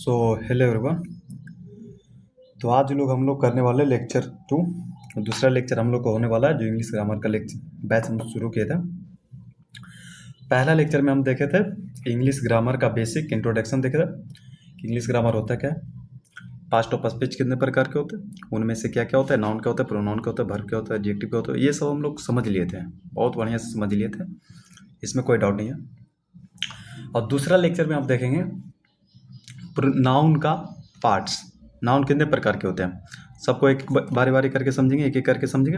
So hello everyone. तो आज हम लोग करने वाले लेक्चर 2। दूसरा लेक्चर हम लोग को होने वाला है जो इंग्लिश ग्रामर का लेक्चर बैच हम शुरू किए थे। पहला लेक्चर में हम देखे थे इंग्लिश ग्रामर का बेसिक इंट्रोडक्शन देखे थे। इंग्लिश ग्रामर होता क्या है, पास्ट ऑफ स्पीच कितने प्रकार के होते हैं, उनमें से क्या क्या होता है, नाउन क्या होता है, प्रोनाउन क्या होता है, वर्ब क्या होता है, एडजेक्टिव क्या होता है, ये सब हम लोग समझ लिए थे, बहुत बढ़िया से समझ लिए थे, इसमें कोई डाउट नहीं है। और दूसरा लेक्चर में आप देखेंगे नाउन का पार्ट्स, नाउन कितने प्रकार के होते हैं, सबको एक बारी बारी करके समझेंगे, एक एक करके समझेंगे।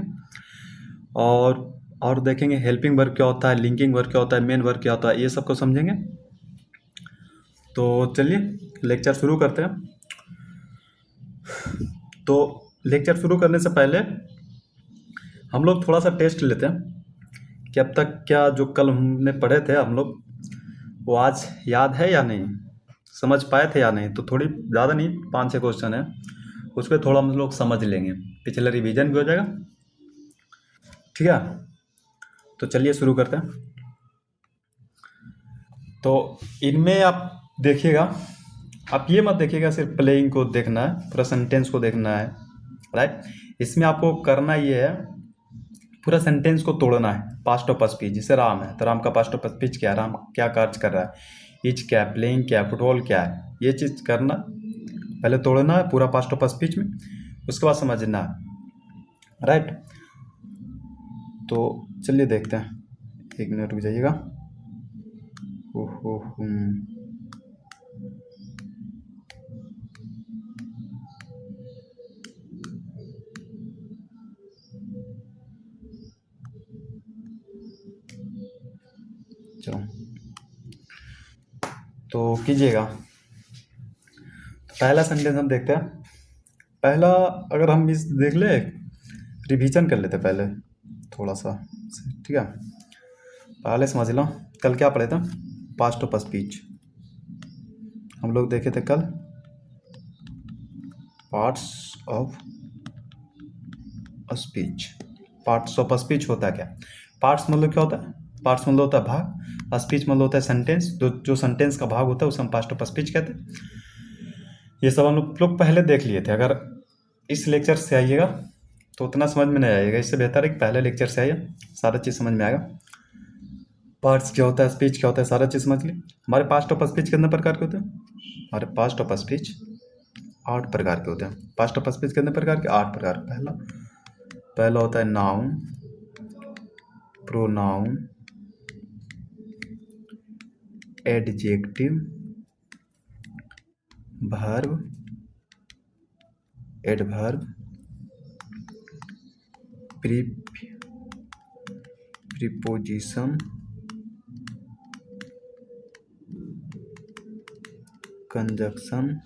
और देखेंगे हेल्पिंग वर्ब क्या होता है, लिंकिंग वर्ब क्या होता है, मेन वर्ब क्या होता है, ये सबको समझेंगे। तो चलिए लेक्चर शुरू करते हैं। तो लेक्चर शुरू करने से पहले हम लोग थोड़ा सा टेस्ट लेते हैं कि अब तक क्या जो कल हमने पढ़े थे हम लोग वो आज याद है या नहीं, समझ पाए थे या नहीं। तो थोड़ी ज़्यादा नहीं, 5-6 क्वेश्चन है, उस पर थोड़ा हम लोग समझ लेंगे, पिछला रिवीजन भी हो जाएगा। ठीक है, तो चलिए शुरू करते हैं। तो इनमें आप देखिएगा, आप ये मत देखिएगा सिर्फ प्लेइंग को देखना है, पूरा सेंटेंस को देखना है, राइट। इसमें आपको करना ये है, पूरा सेंटेंस को तोड़ना है। पास्ट ऑफ स्पीच, जैसे राम है तो राम का पास्ट ऑफ स्पीच क्या है, राम क्या कार्य कर रहा है, इज क्या है, प्लेइंग क्या है, फुटबॉल क्या है, ये चीज़ करना, पहले तोड़ना है पूरा पास्ट ऑफ स्पीच में, उसके बाद समझना है, राइट। तो चलिए देखते हैं, 1 मिनट रुक जाइएगा। ओहो चलो, तो कीजिएगा। पहला सेंटेंस हम देखते हैं। पहला अगर हम इस देख ले, रिवीजन कर लेते पहले थोड़ा सा, ठीक है। पहले समझ लो कल क्या पढ़े थे, पास्ट ऑफ स्पीच हम लोग देखे थे कल, parts of speech. Parts of speech होता है क्या, पार्ट्स मतलब क्या होता है, पार्ट्स मतलब होता है भाग, स्पीच मतलब होता है सेंटेंस, जो सेंटेंस का भाग होता है उसे हम पास्ट ऑफ स्पीच कहते हैं। ये सब हम लोग पहले देख लिए थे। अगर इस लेक्चर से आइएगा तो उतना समझ में नहीं आएगा, इससे बेहतर है कि पहले लेक्चर से आइए, सारा चीज़ समझ में आएगा। पार्ट्स क्या होता है, स्पीच क्या होता है, सारा चीज़ समझ ली। हमारे पास्ट ऑफ स्पीच कितने प्रकार के होते हैं, हमारे पास्ट ऑफ स्पीच 8 प्रकार के होते हैं। पास्ट ऑफ स्पीच कितने प्रकार के, 8 प्रकार। पहला होता है noun, pronoun, adjective, verb, adverb, preposition, conjunction,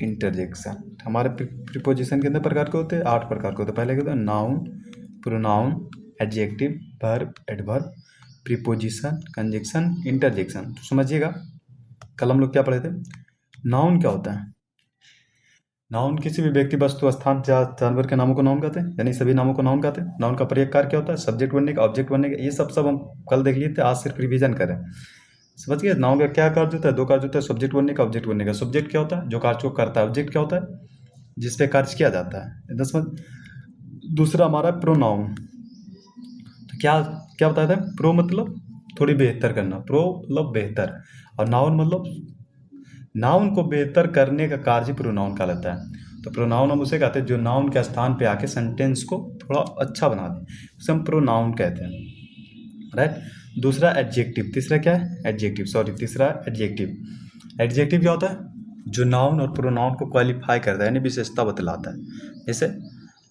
interjection. हमारे प्रीपोजिशन कितने प्रकार के होते हैं, 8 प्रकार के होते हैं। पहले क्या होता है, noun, pronoun, adjective, verb, adverb, preposition, conjunction, interjection. तो समझिएगा कल हम लोग क्या पढ़े थे। नाउन क्या होता है, नाउन किसी भी व्यक्ति, वस्तु, स्थान या जानवर के नामों को नाउन कहते हैं, यानी सभी नामों को नाउन कहते हैं। नाउन का प्रयोग कार्य क्या होता है, सब्जेक्ट बनने का, ऑब्जेक्ट बनने का, ये सब हम कल देख लिए थे, आज सिर्फ रिवीजन करें। समझ गए, नाउन का क्या कार्य होता है, 2 कार्य होता है, सब्जेक्ट बनने का, ऑब्जेक्ट बनने का। सब्जेक्ट क्या होता है, जो कार्य को करता है, ऑब्जेक्ट क्या होता है, जिस पे कार्य किया जाता है। दूसरा हमारा प्रोनाउन, तो क्या क्या बताया था, प्रो मतलब थोड़ी बेहतर करना, प्रो मतलब बेहतर, और नाउन मतलब नाउन को बेहतर करने का कार्य प्रोनाउन का लेता है। तो प्रोनाउन हम उसे कहते हैं जो नाउन के स्थान पे आके सेंटेंस को थोड़ा अच्छा बना दे, उसे हम प्रोनाउन कहते हैं, राइट। दूसरा एडजेक्टिव, तीसरा क्या है, एडजेक्टिव, सॉरी तीसरा एडजेक्टिव। एडजेक्टिव क्या होता है, जो नाउन और प्रोनाउन को क्वालिफाई करता है, यानी विशेषता बतलाता है। जैसे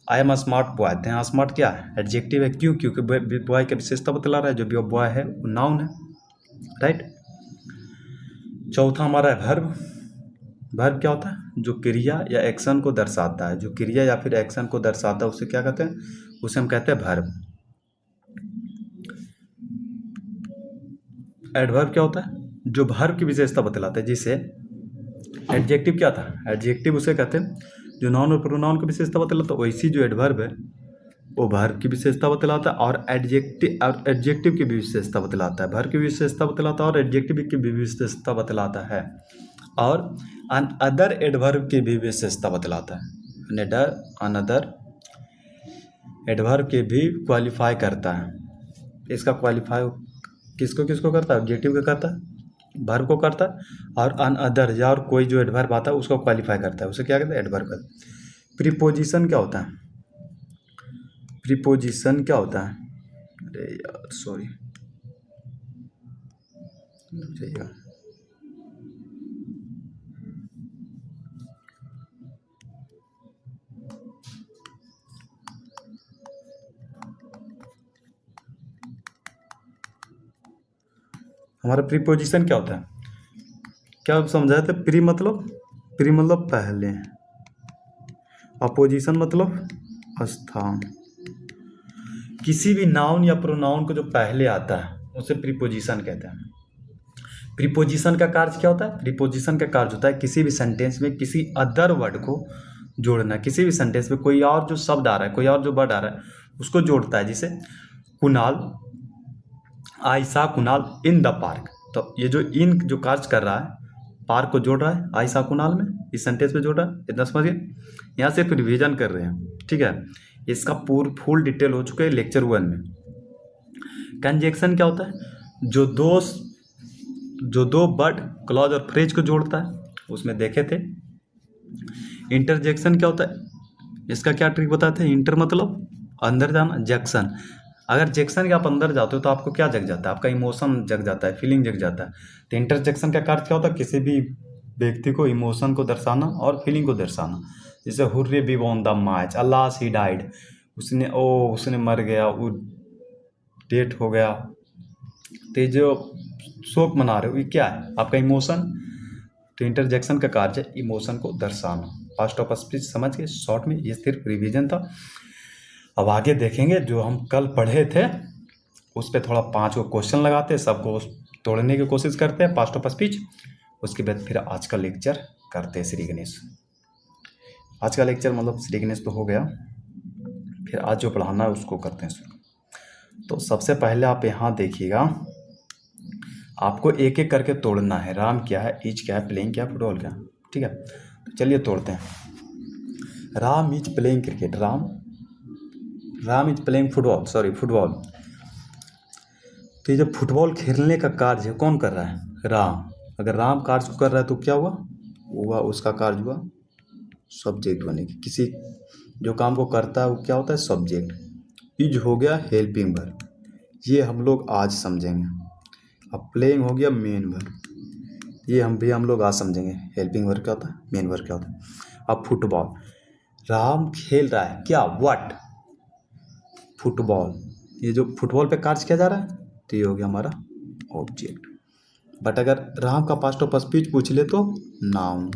I am a smart boy, तो यहाँ स्मार्ट क्या है, एडजेक्टिव है। क्यों, क्योंकि बॉय की विशेषता बतला रहा है, जो भी बॉय है वो नाउन है, राइट। चौथा हमारा है वर्ब। वर्ब क्या होता है, जो क्रिया या एक्शन को दर्शाता है, जो क्रिया या फिर एक्शन को दर्शाता है उसे क्या कहते हैं, उसे हम कहते हैं वर्ब। एडवर्ब क्या होता है, जो वर्ब की विशेषता बतलाता है। जिसे एडजेक्टिव क्या था, एडजेक्टिव उसे कहते हैं जो नाउन और प्रोनाउन की विशेषता बतलाता है। वैसी जो एडवर्ब है वो वर्ब की विशेषता बतलाता है, और एडजेक्टिव की भी विशेषता बतलाता है। वर्ब की विशेषता बतलाता है और एडजेक्टिव की भी विशेषता बतलाता है, और अनदर एडवर्ब की भी विशेषता बतलाता है। अनदर एडवर्ब के भी क्वालिफाई करता है। इसका क्वालिफाई किसको किसको करता है? ऑब्जेक्टिव का करता है, वर्ब को करता है, और अनअदर या और कोई जो एडवर्ब आता है उसको क्वालिफाई करता है, उसे क्या कहते हैं? एडवर्ब करता है। प्रीपोजिशन क्या होता है? प्रीपोजिशन क्या होता है? अरे यार सॉरी, जाइएगा। हमारा प्रीपोजिशन क्या होता है? क्या आप समझाए थे? प्री मतलब पहले, अपोजिशन मतलब स्थान। किसी भी नाउन या प्रोनाउन को जो पहले आता है उसे प्रीपोजिशन कहते हैं। प्रीपोजिशन का कार्य क्या होता है? प्रीपोजिशन का कार्य होता है किसी भी सेंटेंस में किसी अदर वर्ड को जोड़ना। किसी भी सेंटेंस में कोई और जो शब्द आ रहा है, कोई और जो वर्ड आ रहा है, उसको जोड़ता है। जैसे कुणाल, आई सा कुणाल इन द पार्क। तो ये जो इन जो कार्य कर रहा है, पार्क को जोड़ रहा है आई सा कुणाल में, इस सेंटेंस में जोड़ रहा है। इतना समझिए। यहाँ सिर्फ रिविजन कर रहे हैं, ठीक है। इसका फुल डिटेल हो चुका है लेक्चर 1 में। कंजक्शन क्या होता है? जो दो वर्ड, क्लॉज और फ्रेज को जोड़ता है, उसमें देखे थे। इंटरजेक्शन क्या होता है? इसका क्या ट्रिक बताते हैं? इंटर मतलब अंदर जाना, जैक्शन, अगर जैक्शन के आप अंदर जाते हो तो आपको क्या जग जाता है? आपका इमोशन जग जाता है, फीलिंग जग जाता है। तो इंटरजेक्शन का कार्य क्या होता है? किसी भी व्यक्ति को इमोशन को दर्शाना और फीलिंग को दर्शाना। जैसे hurray we won the match, alas he died, उसने मर गया, वो डेट हो गया। तो ये जो शोक मना रहे हो, ये क्या है? आपका इमोशन। तो इंटरजेक्शन का कार्य है इमोशन को दर्शाना। पास्ट ऑफ स्पीच समझ के शॉर्ट में, ये सिर्फ रिवीजन था। अब आगे देखेंगे जो हम कल पढ़े थे उस पर थोड़ा 5 को क्वेश्चन लगाते हैं, सबको तोड़ने की कोशिश करते हैं पास्ट ऑफ स्पीच। उसके बाद फिर आज का लेक्चर करते हैं श्री गणेश। आज का लेक्चर मतलब श्री गणेश तो हो गया, फिर आज जो पढ़ाना है उसको करते हैं शुरू। तो सबसे पहले आप यहाँ देखिएगा, आपको एक एक करके तोड़ना है। राम क्या है, इज क्या है, प्लेइंग क्या है, फुटबॉल क्या है, ठीक है। तो चलिए तोड़ते हैं। Ram is playing cricket, Ram is playing football. तो ये जो फुटबॉल खेलने का कार्य कौन कर रहा है? राम। अगर राम कार्य को कर रहा है तो क्या हुआ उसका कार्य हुआ सब्जेक्ट बनेगी। किसी जो काम को करता है वो क्या होता है? सब्जेक्ट। इज हो गया हेल्पिंग वर्ब, ये हम लोग आज समझेंगे। अब प्लेइंग हो गया मेन वर्ब, ये हम लोग आज समझेंगे। हेल्पिंग वर्ब क्या होता है, मेन वर्ब क्या होता है। अब फुटबॉल, राम खेल रहा है क्या? व्हाट? फुटबॉल। ये जो फुटबॉल पे कार्य किया जा रहा है तो ये हो गया हमारा ऑब्जेक्ट। बट अगर राम का पास्ट ऑफ स्पीच पूछ ले तो नाउन।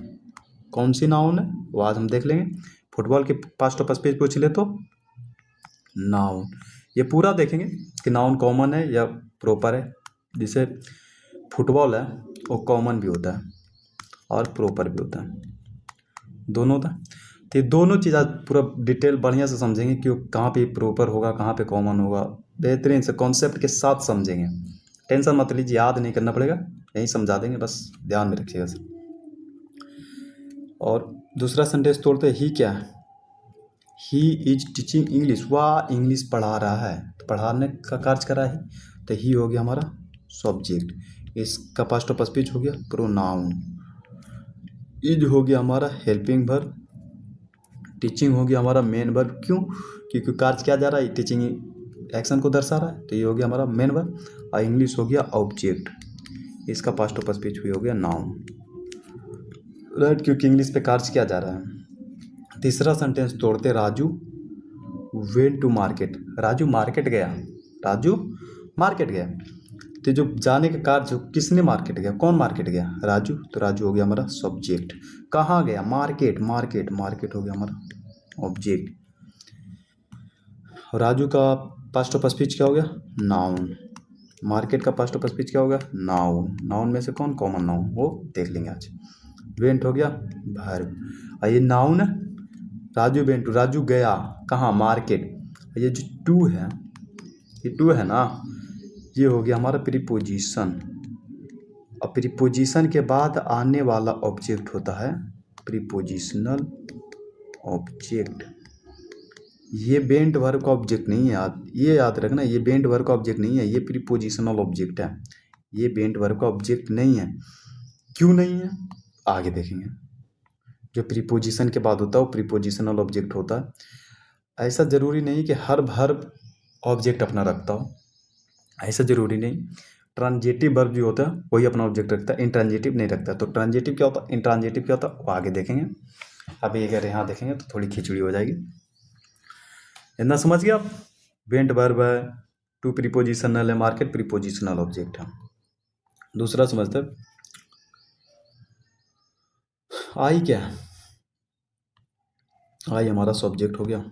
कौन सी नाउन है वो आज हम देख लेंगे। फुटबॉल के पास्ट ऑफ स्पीच पूछ ले तो नाउन। ये पूरा देखेंगे कि नाउन कॉमन है या प्रॉपर है। जैसे फुटबॉल है वो कॉमन भी होता है और प्रॉपर भी होता है, दोनों होता है। तो ये दोनों चीज़ आज पूरा डिटेल बढ़िया से समझेंगे कि वो कहाँ पे प्रॉपर होगा, कहाँ पे कॉमन होगा। बेहतरीन से कॉन्सेप्ट के साथ समझेंगे। टेंशन मत लीजिए, याद नहीं करना पड़ेगा, यहीं समझा देंगे, बस ध्यान में रखिएगा सर। और दूसरा सेंटेंस तोड़ते ही क्या है? ही इज टीचिंग इंग्लिश, वह इंग्लिश पढ़ा रहा है। तो पढ़ाने का कार्य कर रहा है, तो ही हो गया हमारा सब्जेक्ट। इसका पास्ट ऑफ स्पीच हो गया प्रोनाउन। इज हो गया हमारा हेल्पिंग वर्ब, टीचिंग हो गया हमारा मेन वर्ब। क्यों? क्योंकि कार्य किया जा रहा है, टीचिंग एक्शन को दर्शा रहा है, तो ये हो गया हमारा मेन वर्ब। और इंग्लिश हो गया ऑब्जेक्ट, इसका पास्ट ऑफ स्पीच हो गया नाउन, राइट, क्योंकि इंग्लिश पे कार्य किया जा रहा है। तीसरा सेंटेंस तोड़ते, Raju went to market, Raju market गया। तो जो जाने का कार्य, किसने मार्केट गया, कौन मार्केट गया? राजू। तो राजू हो गया हमारा सब्जेक्ट। कहाँ गया? मार्केट हो गया हमारा ऑब्जेक्ट। राजू का पास्ट ऑफ स्पीच क्या हो गया? नाउन। मार्केट का पास्ट ऑफ स्पीच क्या हो गया? नाउन में से कौन कॉमन नाउन, वो देख लेंगे आज। वेंट हो गया वर्ब, और ये नाउन है। राजू वेंट टू, राजू गया कहाँ? मार्केट। ये जो टू है, ये टू है ना, ये हो गया हमारा प्रीपोजिशन। और प्रीपोजिशन के बाद आने वाला ऑब्जेक्ट होता है प्रीपोजिशनल ऑब्जेक्ट। ये बेंट वर्ब का ऑब्जेक्ट नहीं है, ये याद रखना, ये बेंट वर्ब का ऑब्जेक्ट नहीं है, ये प्रीपोजिशनल ऑब्जेक्ट है। ये बेंट वर्ब का ऑब्जेक्ट नहीं है। क्यों नहीं है आगे देखेंगे। जो प्रीपोजिशन के बाद होता है वो प्रीपोजिशनल ऑब्जेक्ट होता है। ऐसा ज़रूरी नहीं कि हर वर्ब ऑब्जेक्ट अपना रखता हो, ऐसा ज़रूरी नहीं। ट्रांजिटिव वर्ब जो होता है वही अपना ऑब्जेक्ट रखता है, इंट्रांजिटिव नहीं रखता। तो ट्रांजिटिव क्या होता है, इंट्रांजिटिव क्या होता है, वो आगे देखेंगे। अभी अगर यहाँ देखेंगे तो थोड़ी खिचड़ी हो जाएगी। इतना समझ गया आप। बेंट वर्ब है, टू प्रीपोजिशनल है, मार्केट प्रीपोजिशनल ऑब्जेक्ट है। दूसरा समझते हैं, आई क्या है। आई हमारा सब्जेक्ट हो गया,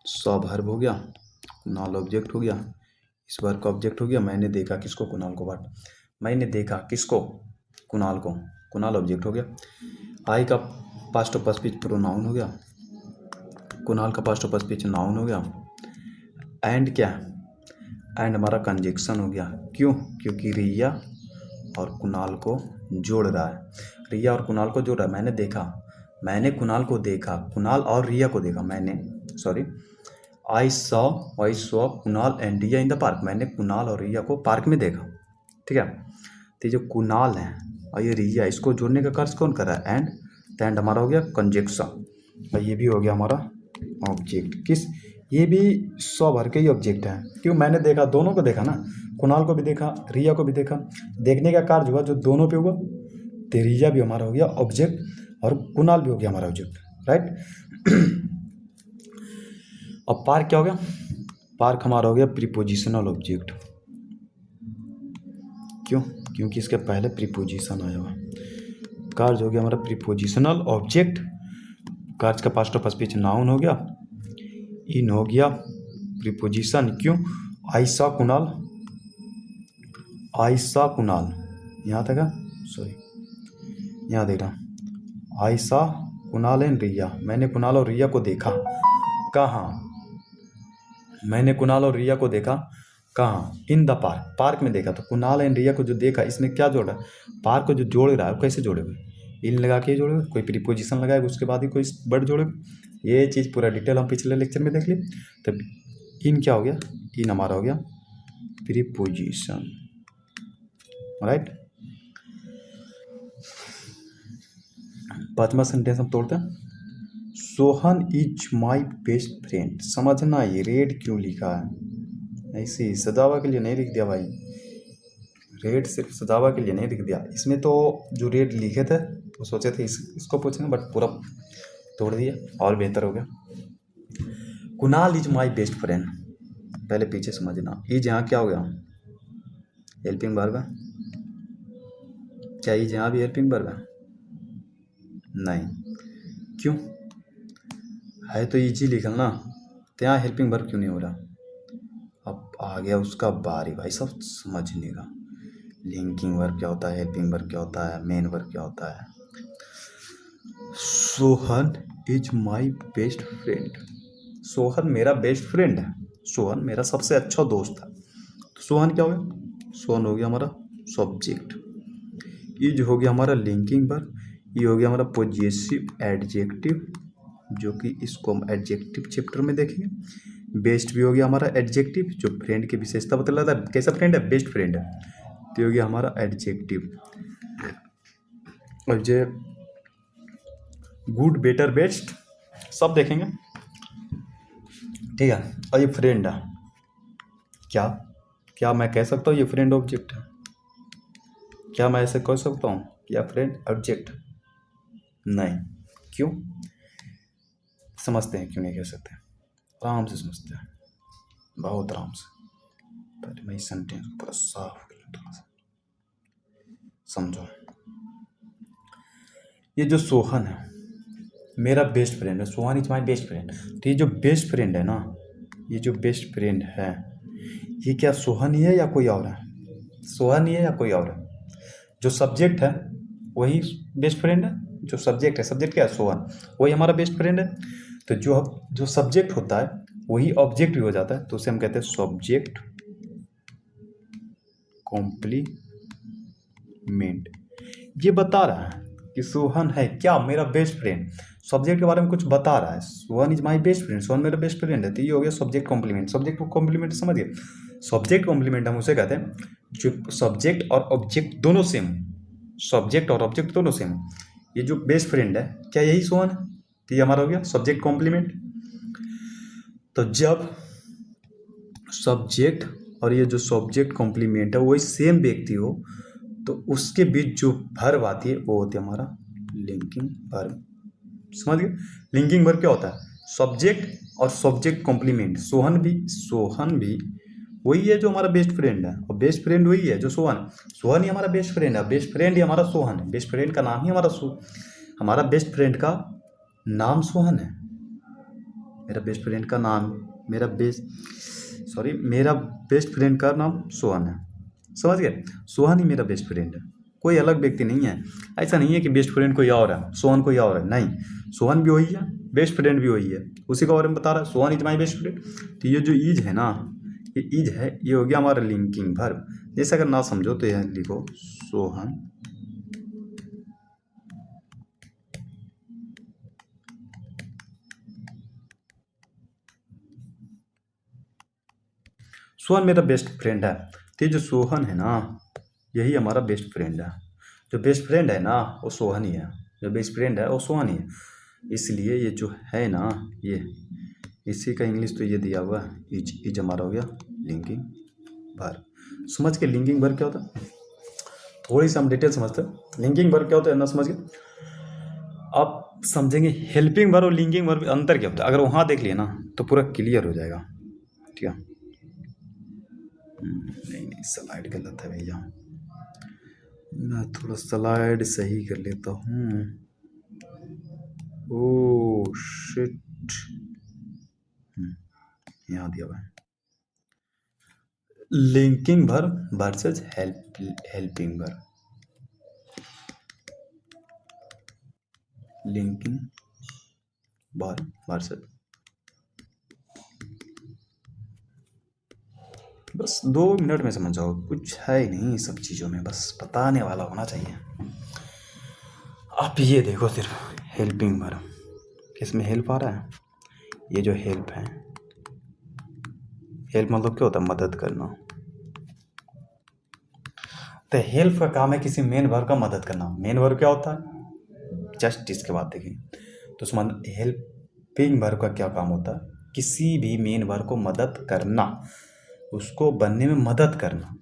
सब वर्ब हो गया, कुणाल ऑब्जेक्ट हो गया, इस वर्ब का ऑब्जेक्ट हो गया। मैंने देखा किसको, कुणाल को। बात, मैंने देखा किसको, कुणाल को, कुणाल ऑब्जेक्ट हो गया। आई का पास्ट ऑफ स्पीच प्रोनाउन हो गया, कुणाल का पास्ट ऑफ स्पीच नाउन हो गया। एंड क्या, एंड हमारा कंजक्शन हो गया। क्यों, क्योंकि रिया और कुणाल को जोड़ रहा है। रिया और कुणाल को जोड़ रहा है। मैंने देखा, मैंने कुणाल को देखा, कुणाल और रिया को देखा। I saw Kunal and Riya in the park. मैंने कुणाल और रिया को पार्क में देखा। ठीक है। तो जो कुणाल है और ये रिया, इसको जोड़ने का कार्य कौन कर रहा है, एंड। तो एंड हमारा हो गया कंजक्शन, और ये भी हो गया हमारा ऑब्जेक्ट। किस, ये भी सौ भर के ही ऑब्जेक्ट है। क्यों, मैंने देखा, दोनों को देखा ना, कुणाल को भी देखा, रिया को भी देखा। देखने का कार्य हुआ जो दोनों पे हुआ, तो रिया भी हमारा हो गया ऑब्जेक्ट और कुणाल भी हो गया हमारा ऑब्जेक्ट, राइट। अब पार्क क्या हो गया, पार्क हमारा हो गया प्रीपोजिशनल ऑब्जेक्ट। क्यों, क्योंकि इसके पहले प्रीपोजिशन आया हुआ। कार्य हो गया हमारा प्रीपोजिशनल ऑब्जेक्ट। कार्य का पास्ट ऑफ स्पीच नाउन हो गया, इन हो गया प्रीपोजिशन। क्यों, आई सॉ कुणाल, आई सॉ कुणाल, यहाँ तक है, सॉरी यहाँ देख रहा। आई सॉ कुणाल एंड रिया, मैंने कुणाल और रिया को देखा। कहाँ, मैंने कुणाल और रिया को देखा कहाँ, इन द पार्क, पार्क में देखा। तो कुणाल एंड रिया को जो देखा, इसने क्या जोड़ा, पार्क को जो जोड़ रहा है कैसे जोड़ेगा, इन लगा के जोड़ेगा, कोई प्रीपोजिशन लगाएगा उसके बाद ही कोई वर्ड जोड़ेगा। ये चीज़ पूरा डिटेल हम पिछले लेक्चर में देख लिए। तब इन क्या हो गया, इन हमारा हो गया प्रीपोजिशन, राइट। पांचवा सेंटेंस हम तोड़ते हैं। Sohan is my best friend. समझना ये रेड क्यों लिखा है, ऐसे ही सजावा के लिए नहीं लिख दिया भाई, रेड सिर्फ सजावा के लिए नहीं लिख दिया। इसमें तो जो रेड लिखे थे वो सोचे थे इसको पूछेंगे, बट पूरा तोड़ दिया और बेहतर हो गया। Kunal is my best friend, पहले पीछे समझना। इज यहाँ क्या हो गया, हेल्पिंग वर्ब है क्या, इज यहाँ भी हेल्पिंग वर्ब है, नहीं। क्यों, है तो इजी लिखल ना, तो यहाँ हेल्पिंग वर्ब क्यों नहीं हो रहा। अब आ गया उसका बारी भाई सब समझने का। लिंकिंग वर्ब क्या होता है, हेल्पिंग वर्ब क्या होता है, मेन वर्ब क्या होता है। Sohan is my best friend, Sohan मेरा बेस्ट फ्रेंड है, सोहन मेरा सबसे अच्छा दोस्त है। तो सोहन क्या हो गया, सोहन हो गया हमारा सब्जेक्ट। इज हो गया हमारा लिंकिंग वर्ब, ये हो गया हमारा पॉजेसिव एडजेक्टिव, जो कि इसको हम एडजेक्टिव चैप्टर में देखेंगे। बेस्ट भी हो गया हमारा एडजेक्टिव, जो फ्रेंड की विशेषता बतलाता है, कैसा फ्रेंड है, बेस्ट फ्रेंड है। तो हो गया हमारा एडजेक्टिव। और जो गुड, बेटर, बेस्ट सब देखेंगे, ठीक है। और ये फ्रेंड है, क्या क्या मैं कह सकता हूँ ये फ्रेंड ऑब्जेक्ट है, क्या मैं ऐसे कह सकता हूँ या फ्रेंड ऑब्जेक्ट, नहीं। क्यों, समझते हैं क्यों नहीं कह सकते, आराम से समझते हैं, बहुत आराम से। पहले मैं इस सेंटेंस को पूरा साफ कर लूँ, थोड़ा सा समझो। ये जो सोहन है मेरा बेस्ट फ्रेंड है, Sohan is my best friend. तो ये जो बेस्ट फ्रेंड है ना, ये जो बेस्ट फ्रेंड है, ये क्या सोहन ही है या कोई और है, सोहन ही है या कोई और है। जो सब्जेक्ट है वही बेस्ट फ्रेंड है, जो सब्जेक्ट है, सब्जेक्ट क्या है, सोहन, वही हमारा बेस्ट फ्रेंड है। तो जो सब्जेक्ट होता है वही ऑब्जेक्ट भी हो जाता है, तो उसे हम कहते हैं सब्जेक्ट कॉम्प्लीमेंट। ये बता रहा है कि सोहन है क्या, मेरा बेस्ट फ्रेंड। सब्जेक्ट के बारे में कुछ बता रहा है, Sohan is my best friend, Sohan मेरा बेस्ट फ्रेंड है, तो ये हो गया सब्जेक्ट कॉम्प्लीमेंट। सब्जेक्ट कॉम्प्लीमेंट समझ गए। सब्जेक्ट कॉम्प्लीमेंट हम उसे कहते हैं जो सब्जेक्ट और ऑब्जेक्ट दोनों सेम, सब्जेक्ट और ऑब्जेक्ट दोनों सेम। ये जो बेस्ट फ्रेंड है क्या यही सोहन है, तो ये हमारा हो गया सब्जेक्ट कॉम्प्लीमेंट। तो जब सब्जेक्ट और ये जो सब्जेक्ट कॉम्प्लीमेंट है वही सेम व्यक्ति हो, तो उसके बीच जो वर्ब आती है वो होती है हमारा लिंकिंग वर्ब। समझ गए। लिंकिंग वर्ब क्या होता है, सब्जेक्ट और सब्जेक्ट कॉम्प्लीमेंट। सोहन भी वही है जो हमारा बेस्ट फ्रेंड है, और बेस्ट फ्रेंड वही है जो सोहन है। सोहन ही हमारा बेस्ट फ्रेंड है, बेस्ट फ्रेंड ही हमारा सोहन है, बेस्ट फ्रेंड का नाम ही हमारा बेस्ट फ्रेंड का नाम सोहन है। मेरा बेस्ट फ्रेंड का नाम मेरा बेस्ट फ्रेंड का नाम सोहन है। समझ गए। सोहन ही मेरा बेस्ट फ्रेंड है, कोई अलग व्यक्ति नहीं है। ऐसा नहीं है कि बेस्ट फ्रेंड कोई और है, सोहन कोई और है, नहीं, सोहन भी वही है, बेस्ट फ्रेंड भी वही है, उसी के बारे में बता रहा है, Sohan is my best friend. तो ये जो इज है ना, ये इज है, ये हो गया हमारा लिंकिंग वर्ब। जैसे अगर ना समझो तो यह लिखो सोहन सोहन मेरा बेस्ट फ्रेंड है। तो ये जो सोहन है ना, यही हमारा बेस्ट फ्रेंड है। जो बेस्ट फ्रेंड है ना वो सोहन ही है, जो बेस्ट फ्रेंड है वो सोहन ही है। इसलिए ये जो है ना, ये इसी का इंग्लिश तो ये दिया हुआ है, इज हमारा हो गया लिंकिंग वर्ब। समझ के लिंकिंग वर्ब क्या होता है, थोड़ी सी हम डिटेल समझते हैं। लिंकिंग वर्ब क्या होता है ना, समझ गए। आप समझेंगे हेल्पिंग वर्ब और लिंकिंग वर्ब अंतर क्या होता है, अगर वहाँ देख लिए ना तो पूरा क्लियर हो जाएगा। ठीक है। नहीं स्लाइड गलत है भैया, मैं थोड़ा स्लाइड सही कर लेता हूँ। ओह शिट, यहाँ दिया हुआ है linking verb versus helping verb. Linking verb versus, बस 2 मिनट में समझ जाओ, कुछ है ही नहीं सब चीज़ों में, बस बताने वाला होना चाहिए। आप ये देखो सिर्फ हेल्पिंग वर्ब, किसमें हेल्प आ रहा है, ये जो हेल्प है, हेल्प मतलब क्या होता है, मदद करना। तो हेल्प का काम है किसी मेन वर्ब का मदद करना। मेन वर्ब क्या होता है, जस्ट इसके बाद देखेंगे। तो समझ, हेल्पिंग वर्ब का क्या काम होता है, किसी भी मेन वर्ब को मदद करना, उसको बनने में मदद करना।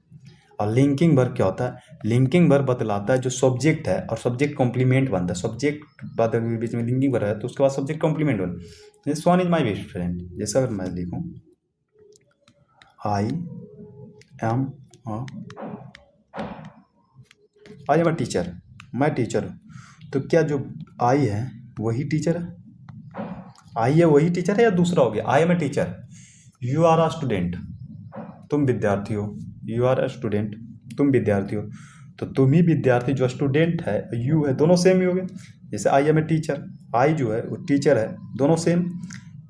और लिंकिंग वर्ब क्या होता है, लिंकिंग वर्ब बतलाता है जो सब्जेक्ट है और सब्जेक्ट कॉम्प्लीमेंट बनता है। सब्जेक्ट बाद बीच में लिंकिंग वर्ब है तो उसके बाद सब्जेक्ट कॉम्प्लीमेंट बनता है। जैसे Sohan is my best friend, जैसे अगर मैं लिखूँ आई एम अ टीचर, मैं टीचर हूँ, तो क्या जो आई है वही टीचर है, आई है वही टीचर है या दूसरा हो गया। I am a teacher, you are a student, तुम विद्यार्थी हो, यू आर अ स्टूडेंट, तुम विद्यार्थी हो, तो तुम ही विद्यार्थी, जो स्टूडेंट है यू है, दोनों सेम ही हो गए। जैसे आई एम ए टीचर, आई जो है वो टीचर है, दोनों सेम,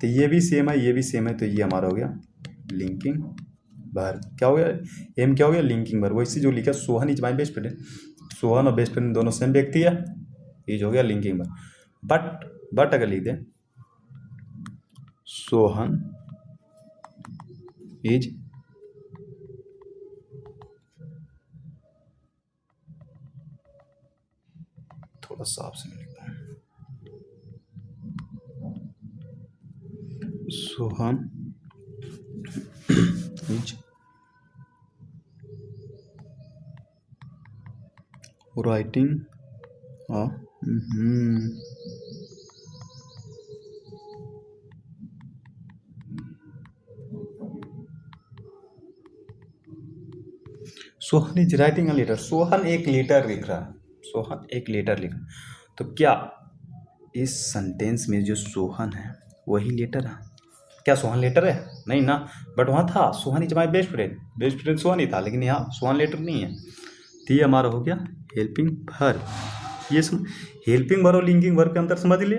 तो ये भी सेम है ये भी सेम है, तो ये हमारा हो गया लिंकिंग वर्ब। क्या हो गया, एम क्या हो गया, लिंकिंग वर्ब। वैसे जो लिखा Sohan is my best friend, Sohan और बेस्ट फ्रेंड दोनों सेम व्यक्ति है, ये जो हो गया लिंकिंग वर्ब। बट अगर लिख दें सोहन इज थोड़ा साफ से लिखता हूँ, Sohan is writing Sohan is writing a letter, Sohan एक लेटर लिख रहा है, सोहन एक लेटर लिख रहा है। तो क्या इस सेंटेंस में जो सोहन है वही लेटर है, क्या सोहन लेटर है, नहीं ना, बट वहाँ था Sohan is my best friend, best friend Sohan ही था, लेकिन यहाँ सोहन लेटर नहीं है। तो ये हमारा हो गया हेल्पिंग वर्ब। ये हेल्पिंग वर्ब और लिंकिंग वर्ब के अंतर समझ लिए।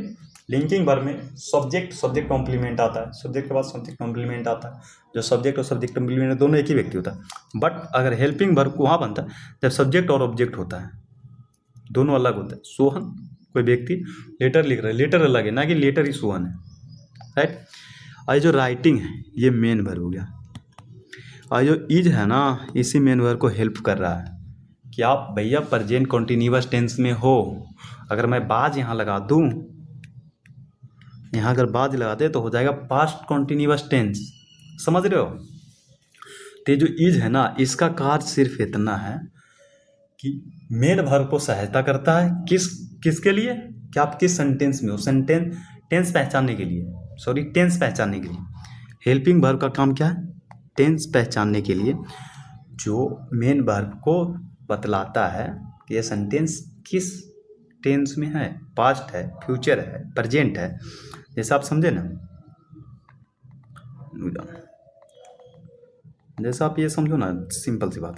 लिंकिंग वर्ब में सब्जेक्ट कॉम्प्लीमेंट आता है, सब्जेक्ट के बाद सब्जेक्ट कॉम्प्लीमेंट आता है। जो सब्जेक्ट और सब्जेक्ट कॉम्प्लीमेंट दोनों एक ही व्यक्ति होता है। बट अगर हेल्पिंग वर्ब वहाँ बनता है जब सब्जेक्ट और ऑब्जेक्ट होता है, दोनों अलग होता है। सोहन कोई व्यक्ति लेटर लिख रहा है, लेटर अलग है ना कि लेटर ही सोहन है, राइट। और जो राइटिंग है ये मेन वर्ब हो गया, और जो इज है ना इसी मेन वर्ब को हेल्प कर रहा है कि आप भैया प्रेजेंट कॉन्टिन्यूअस टेंस में हो। अगर मैं बाज यहाँ लगा दूँ, यहाँ अगर बाज लगा दे तो हो जाएगा पास्ट कॉन्टिन्यूअस टेंस, समझ रहे हो। तो जो इज है ना इसका कार्य सिर्फ इतना है कि मेन वर्ब को सहायता करता है किसके लिए, कि आप किस सेंटेंस में हो, टेंस पहचानने के लिए, टेंस पहचानने के लिए। हेल्पिंग वर्ब का काम क्या है, टेंस पहचानने के लिए, जो मेन वर्ब को बतलाता है कि ये सेंटेंस किस टेंस में है, पास्ट है, फ्यूचर है, प्रेजेंट है। जैसे आप समझे ना, जैसा आप ये समझो ना, सिंपल सी बात।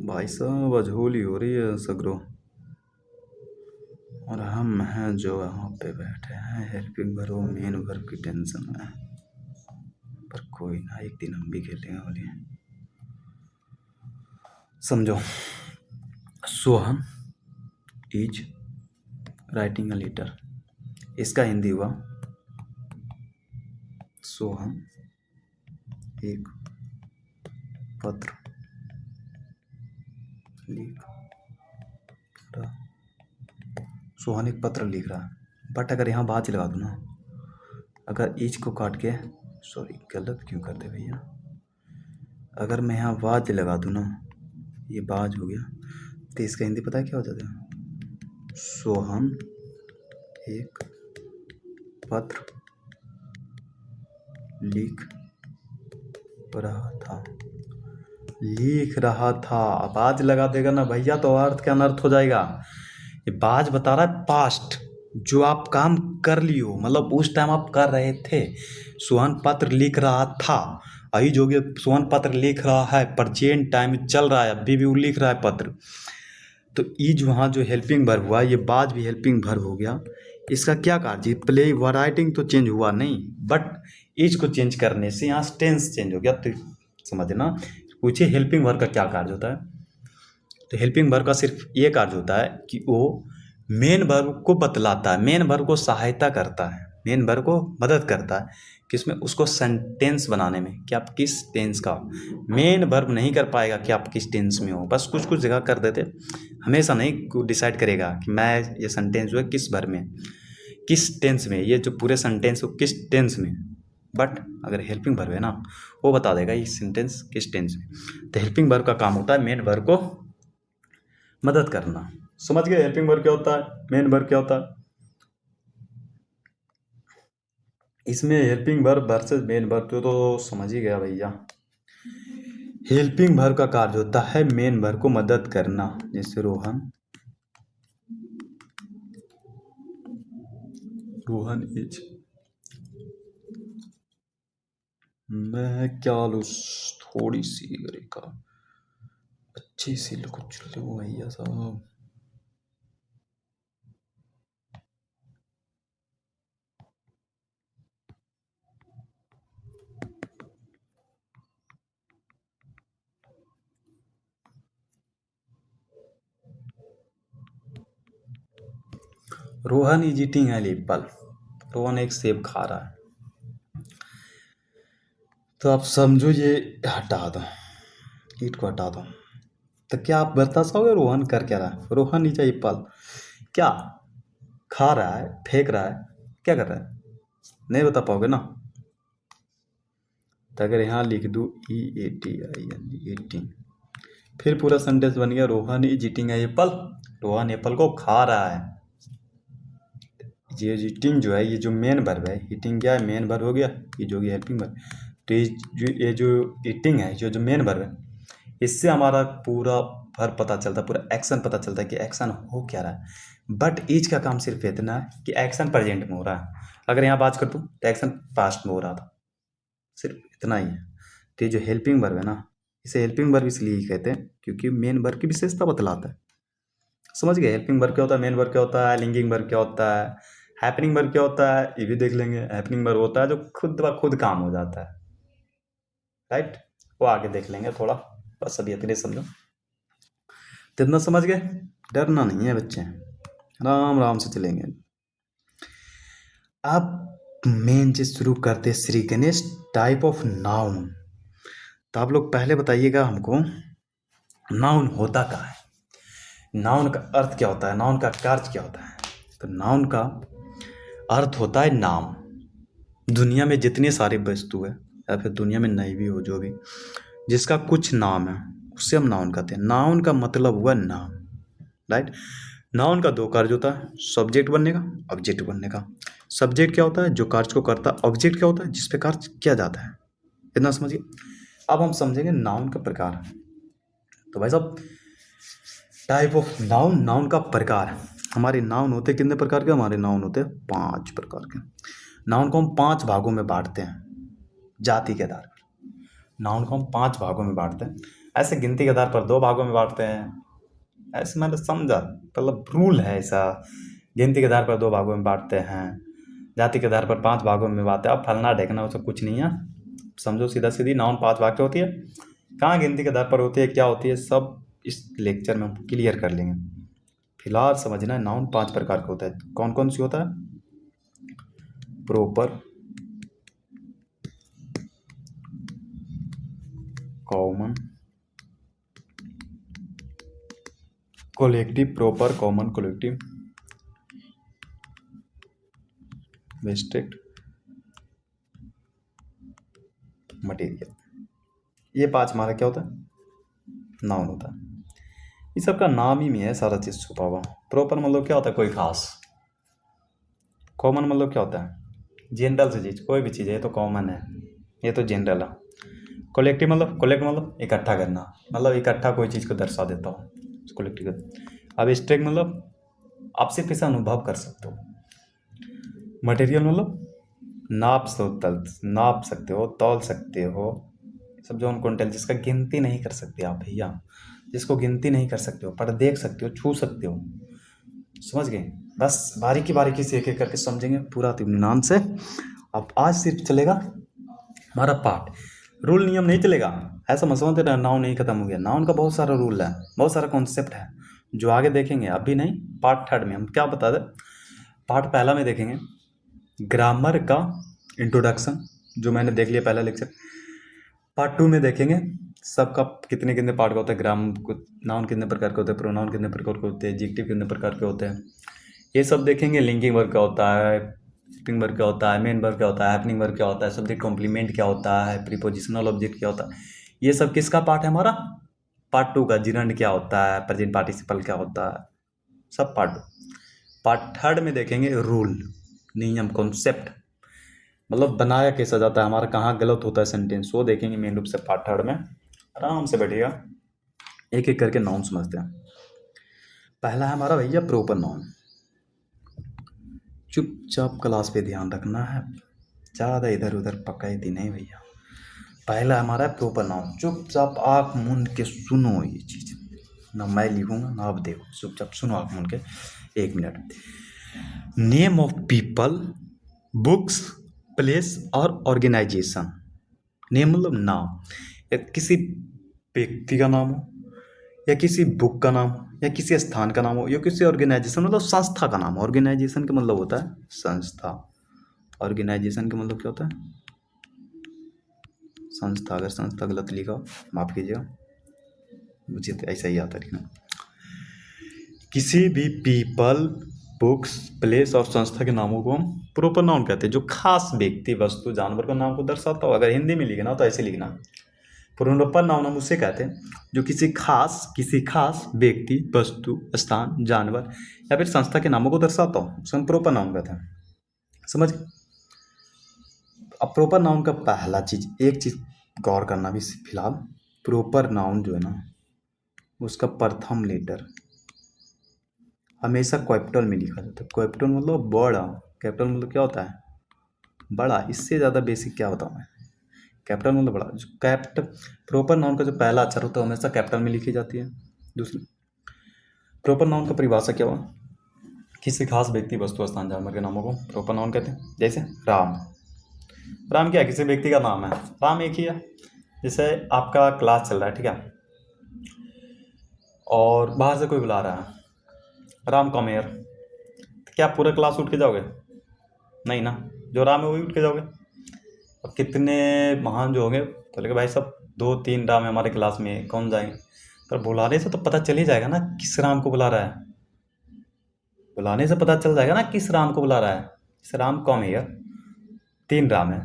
भाई साहब अजहोली हो रही है सगरो, और हम हैं जो यहाँ पे बैठे हैं हेल्पिंग वर्ब मेन वर्ब की टेंशन में। पर कोई ना, एक दिन हम भी खेलेंगे होली। समझो, Sohan is writing a letter, इसका हिंदी हुआ सोहन एक पत्र लिख रहा, सोहन एक पत्र लिख रहा। बट अगर यहाँ बाज लगा दूँ ना, अगर इज को काट के, गलत क्यों कर दे भैया, अगर मैं यहाँ बाज लगा दूँ ना, ये बाज हो गया, तो इसका हिंदी पता है क्या हो जाता है, सोहन एक पत्र लिख रहा था। अब बाज लगा देगा ना भैया तो अर्थ क्या अनर्थ हो जाएगा। ये बाज बता रहा है पास्ट, जो आप काम कर लियो, मतलब उस टाइम आप कर रहे थे। सोहन पत्र लिख रहा था, अभी जो सोहन पत्र लिख रहा है, प्रेजेंट टाइम चल रहा है, अभी भी वो लिख रहा है पत्र। तो इज वहाँ जो हेल्पिंग वर्ब हुआ, ये बाज भी हेल्पिंग वर्ब हो गया। इसका क्या कार्य, प्ले राइटिंग तो चेंज हुआ नहीं, बट इज को चेंज करने से यहाँ टेंस चेंज हो गया। तो समझना, पूछिए हेल्पिंग वर्ब का क्या कार्य होता है। तो हेल्पिंग वर्ब का सिर्फ ये कार्य होता है कि वो मेन वर्ब को बतलाता है, मेन वर्ब को सहायता करता है, मेन वर्ब को मदद करता है किसमें, उसको सेंटेंस बनाने में, कि आप किस टेंस का। मेन वर्ब नहीं कर पाएगा कि आप किस टेंस में हो, बस कुछ कुछ जगह कर देते, हमेशा नहीं डिसाइड करेगा कि मैं ये सेंटेंस जो है किस वर्ब में, किस टेंस में, ये जो पूरे सेंटेंस हो किस टेंस में। बट अगर हेल्पिंग वर्ब है ना, वो बता देगा ये सेंटेंस किस टेंस में। तो हेल्पिंग वर्ब का काम होता है मेन वर्ब को मदद करना। समझ गए हेल्पिंग वर्ब क्या होता है, मेन वर्ब क्या होता है। इसमें helping verb versus main verb तो समझ ही गया भैया। हेल्पिंग वर्ब का कार्य होता है मेन वर्ब को मदद करना। जैसे रोहन इज, मैं क्या लूँ, थोड़ी सी का अच्छी सी कुछ लो भैया साहब। Rohan is eating an apple, Rohan एक सेब खा रहा है। तो आप समझो ये हटा दो, ईट को हटा दो, तो क्या आप बता सकोगे रोहन कर क्या रहा है। रोहन इज एप्पल क्या खा रहा है, फेंक रहा है, क्या कर रहा है, नहीं बता पाओगे ना। तो अगर यहाँ लिख दूँ ईटिंग, फिर पूरा सेंटेंस बन गया Rohan is eating Apple, Rohan Apple को खा रहा है। ये ईटिंग जो है, ये जो मेन वर्ब है, ईटिंग क्या है, मेन वर्ब हो गया, ये जो हेल्पिंग वर्ब। तो ये जो ईटिंग है, जो मेन वर्ब है, इससे हमारा पूरा वर्ब पता चलता है, पूरा एक्शन पता चलता है कि एक्शन हो क्या रहा है। बट इज का काम सिर्फ इतना है कि एक्शन प्रेजेंट में हो रहा है। अगर यहाँ बात कर दूँ तो एक्शन पास्ट में हो रहा था, सिर्फ इतना ही है। तो ये जो हेल्पिंग वर्ब है ना, इसे हेल्पिंग वर्ब इसलिए ही कहते हैं क्योंकि मेन वर्ब की विशेषता बतलाता है। समझ गए? हेल्पिंग वर्ब क्या होता है, मेन वर्ब क्या होता है, लिंकिंग वर्ब क्या होता है, हैपनिंग वर्ब क्या होता है, ये भी देख लेंगे। हैपनिंग वर्ब होता है जो खुद ब खुद काम हो जाता है, राइट? वो आगे देख लेंगे थोड़ा, बस अभी इतने समझो। तो इतना समझ गए? डरना नहीं है बच्चे, आराम आराम से चलेंगे। अब मेन चीज शुरू करते Shri Ganesh type of noun. तो आप लोग पहले बताइएगा हमको, नाउन होता क्या है, नाउन का अर्थ क्या होता है, नाउन का कार्य क्या होता है? तो नाउन का अर्थ होता है नाम। दुनिया में जितने सारे वस्तु है या फिर दुनिया में नहीं भी हो जो भी, जिसका कुछ नाम है उससे हम नाउन कहते हैं। नाउन का मतलब हुआ नाम, राइट? नाउन का दो कार्य होता है, सब्जेक्ट बनने का, ऑब्जेक्ट बनने का। सब्जेक्ट क्या होता है, जो कार्य को करता है। ऑब्जेक्ट क्या होता है, जिस पे कार्य किया जाता है। इतना समझिए। अब हम समझेंगे नाउन का प्रकार। तो भाई साहब, टाइप ऑफ नाउन, नाउन का प्रकार। हमारे नाउन होते कितने प्रकार के? हमारे नाउन होते हैं 5 प्रकार के। नाउन को हम 5 भागों में बांटते हैं जाति के आधार पर। नाउन को हम 5 भागों में बांटते हैं। ऐसे गिनती के आधार पर 2 भागों में बांटते हैं। ऐसे मैंने समझा, मतलब रूल है ऐसा। गिनती के आधार पर 2 भागों में बांटते हैं, जाति के आधार पर 5 भागों में बांटते हैं। अब फलना ढेकना उसका कुछ नहीं है, समझो सीधा सीधी। नाउन 5 भाग की होती है, कहाँ गिनती के आधार पर होती है, क्या होती है, सब इस लेक्चर में हम क्लियर कर लेंगे। फिलहाल समझना है नाउन 5 प्रकार का होता है। कौन कौन सी होता है? Proper, common, collective. Proper, common, collective, wasted, material. ये 5 हमारा क्या होता है? नाउन होता है। इस सबका नाम ही में है सारा चीज़ छुपा हुआ। प्रॉपर मतलब क्या होता है? कोई खास। कॉमन मतलब क्या होता है? जनरल से चीज़, कोई भी चीज़ है ये तो कॉमन है, ये तो जनरल है। कलेक्टिव मतलब, कलेक्ट मतलब इकट्ठा करना, मतलब इकट्ठा कोई चीज़ को दर्शा देता हो, कलेक्टिव। अब एब्स्ट्रैक्ट मतलब आप सिर्फ इसे अनुभव कर सकते हो। मटेरियल मतलब नाप सकते हो, तौल सकते हो। सब जो उनको जिसका गिनती नहीं कर सकते आप भैया, जिसको गिनती नहीं कर सकते हो, पर देख सकते हो, छू सकते हो। समझ गए? बस बारीकी बारीकी से एक एक करके समझेंगे पूरा इत्मीनान से। अब आज सिर्फ चलेगा हमारा पार्ट, रूल नियम नहीं चलेगा। ऐसा मत समझते ना नाउन नहीं खत्म हो गया। नाउन का बहुत सारा रूल है, बहुत सारा कॉन्सेप्ट है जो आगे देखेंगे, अभी नहीं। पार्ट 3 में हम क्या बता दें, पार्ट पहला में देखेंगे ग्रामर का इंट्रोडक्शन, जो मैंने देख लिया पहला लेक्चर। पार्ट 2 में देखेंगे सबका कितने कितने पार्ट का होता है, ग्राम को, नाउन कितने प्रकार के होते हैं, प्रोनाउन कितने प्रकार के होते हैं, एडजेक्टिव कितने प्रकार के होते हैं, ये सब देखेंगे। लिंकिंग वर्ब क्या होता है, हेल्पिंग वर्ब क्या होता है, मेन वर्ब क्या होता है, हैपनिंग वर्ब क्या होता है, सब्जेक्ट कॉम्प्लीमेंट क्या होता है, प्रीपोजिशनल ऑब्जेक्ट क्या होता है। ये सब किसका पार्ट है? हमारा पार्ट 2 का। जिरंड क्या होता है, प्रेजेंट पार्टिसिपल क्या होता है, सब पार्ट 2। पार्ट 3 में देखेंगे रूल, नियम, कॉन्सेप्ट, मतलब बनाया कैसा जाता है, हमारा कहाँ गलत होता है सेंटेंस, वो देखेंगे मेन रूप से पार्ट 3 में। आराम से बैठिएगा, एक एक करके नाउन समझते हैं। पहला है हमारा भैया प्रॉपर नाउन। चुपचाप क्लास पे ध्यान रखना है, ज़्यादा इधर उधर पकैती नहीं भैया। पहला हमारा है प्रॉपर नाउन। चुपचाप आँख मूंद के सुनो ये चीज़, ना मैं लिखूंगा ना आप देखो, चुपचाप सुनो आँख मूंद के 1 minute. Name of people, books, place और ऑर्गेनाइजेशन। नेम मतलब नाम, या किसी व्यक्ति का नाम हो, या किसी बुक का नाम हो, या किसी स्थान का नाम हो, या किसी ऑर्गेनाइजेशन मतलब संस्था का नाम हो। ऑर्गेनाइजेशन का मतलब होता है संस्था। ऑर्गेनाइजेशन का मतलब क्या होता है? संस्था। अगर संस्था गलत लिखा हो माफ़ कीजिएगा, मुझे तो ऐसा ही आता लिखना। किसी भी पीपल, बुक्स, प्लेस और संस्था के नामों को हम प्रॉपर नाउन कहते हैं, जो खास व्यक्ति, वस्तु, जानवर का नाम को दर्शाता हो। अगर हिंदी में लिखना हो तो ऐसे लिखना। प्रॉपर नाउन हम उससे कहते हैं जो किसी खास व्यक्ति, वस्तु, स्थान, जानवर या फिर संस्था के नामों को दर्शाता हो, उसे हम प्रॉपर नाउन कहते हैं। समझ? अब प्रॉपर नाउन का पहला चीज, एक चीज गौर करना भी फिलहाल, प्रॉपर नाउन जो है ना, उसका प्रथम लेटर हमेशा कैपिटल में लिखा जाता है। कैपिटल मतलब बड़ा, कैपिटल मतलब क्या होता है? बड़ा। इससे ज़्यादा बेसिक क्या बताऊँ मैं? कैपिटल मतलब बड़ा। जो प्रॉपर नाउन का जो पहला अक्षर होता है हमेशा कैपिटल में लिखी जाती है। दूसरी, प्रॉपर नाउन का परिभाषा क्या हुआ? किसी खास व्यक्ति, वस्तु, स्थान, जानवर के नामों को प्रॉपर नाउन कहते हैं। जैसे राम, राम क्या है? किसी व्यक्ति का नाम है, राम एक ही है। जैसे आपका क्लास चल रहा है, ठीक है, और बाहर से कोई बुला रहा है, राम कम हियर, तो क्या पूरा क्लास उठ के जाओगे? नहीं ना, जो राम है वही उठ के जाओगे। अब कितने महान जो होंगे बोले कि भाई सब 2-3 राम है हमारे क्लास में, कौन जाएंगे? पर बुलाने से तो पता चल ही जाएगा ना किस राम को बुला रहा है। बुलाने से पता चल जाएगा ना किस राम को बुला रहा है। जैसे राम कम हियर, 3 राम है,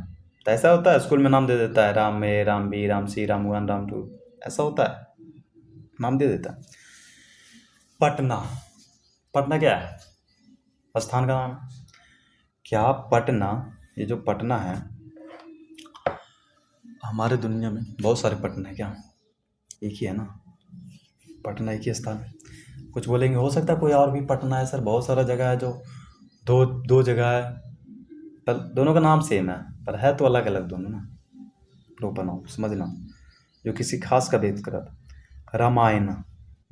तो ऐसा होता है स्कूल में नाम दे देता है, Ram A, Ram B, Ram C, Ram one, Ram two, ऐसा होता है, नाम दे देता है। पटना, पटना क्या है? स्थान का नाम है। क्या पटना, ये जो पटना है, हमारे दुनिया में बहुत सारे पटना है क्या? एक ही है ना, पटना एक ही स्थान है। कुछ बोलेंगे हो सकता है कोई और भी पटना है सर, बहुत सारा जगह है जो दो दो जगह है, पर दोनों का नाम सेम है, पर है तो अलग अलग दोनों ना। प्रॉपर नाउन समझना, जो किसी खास का भेद करा था। रामायण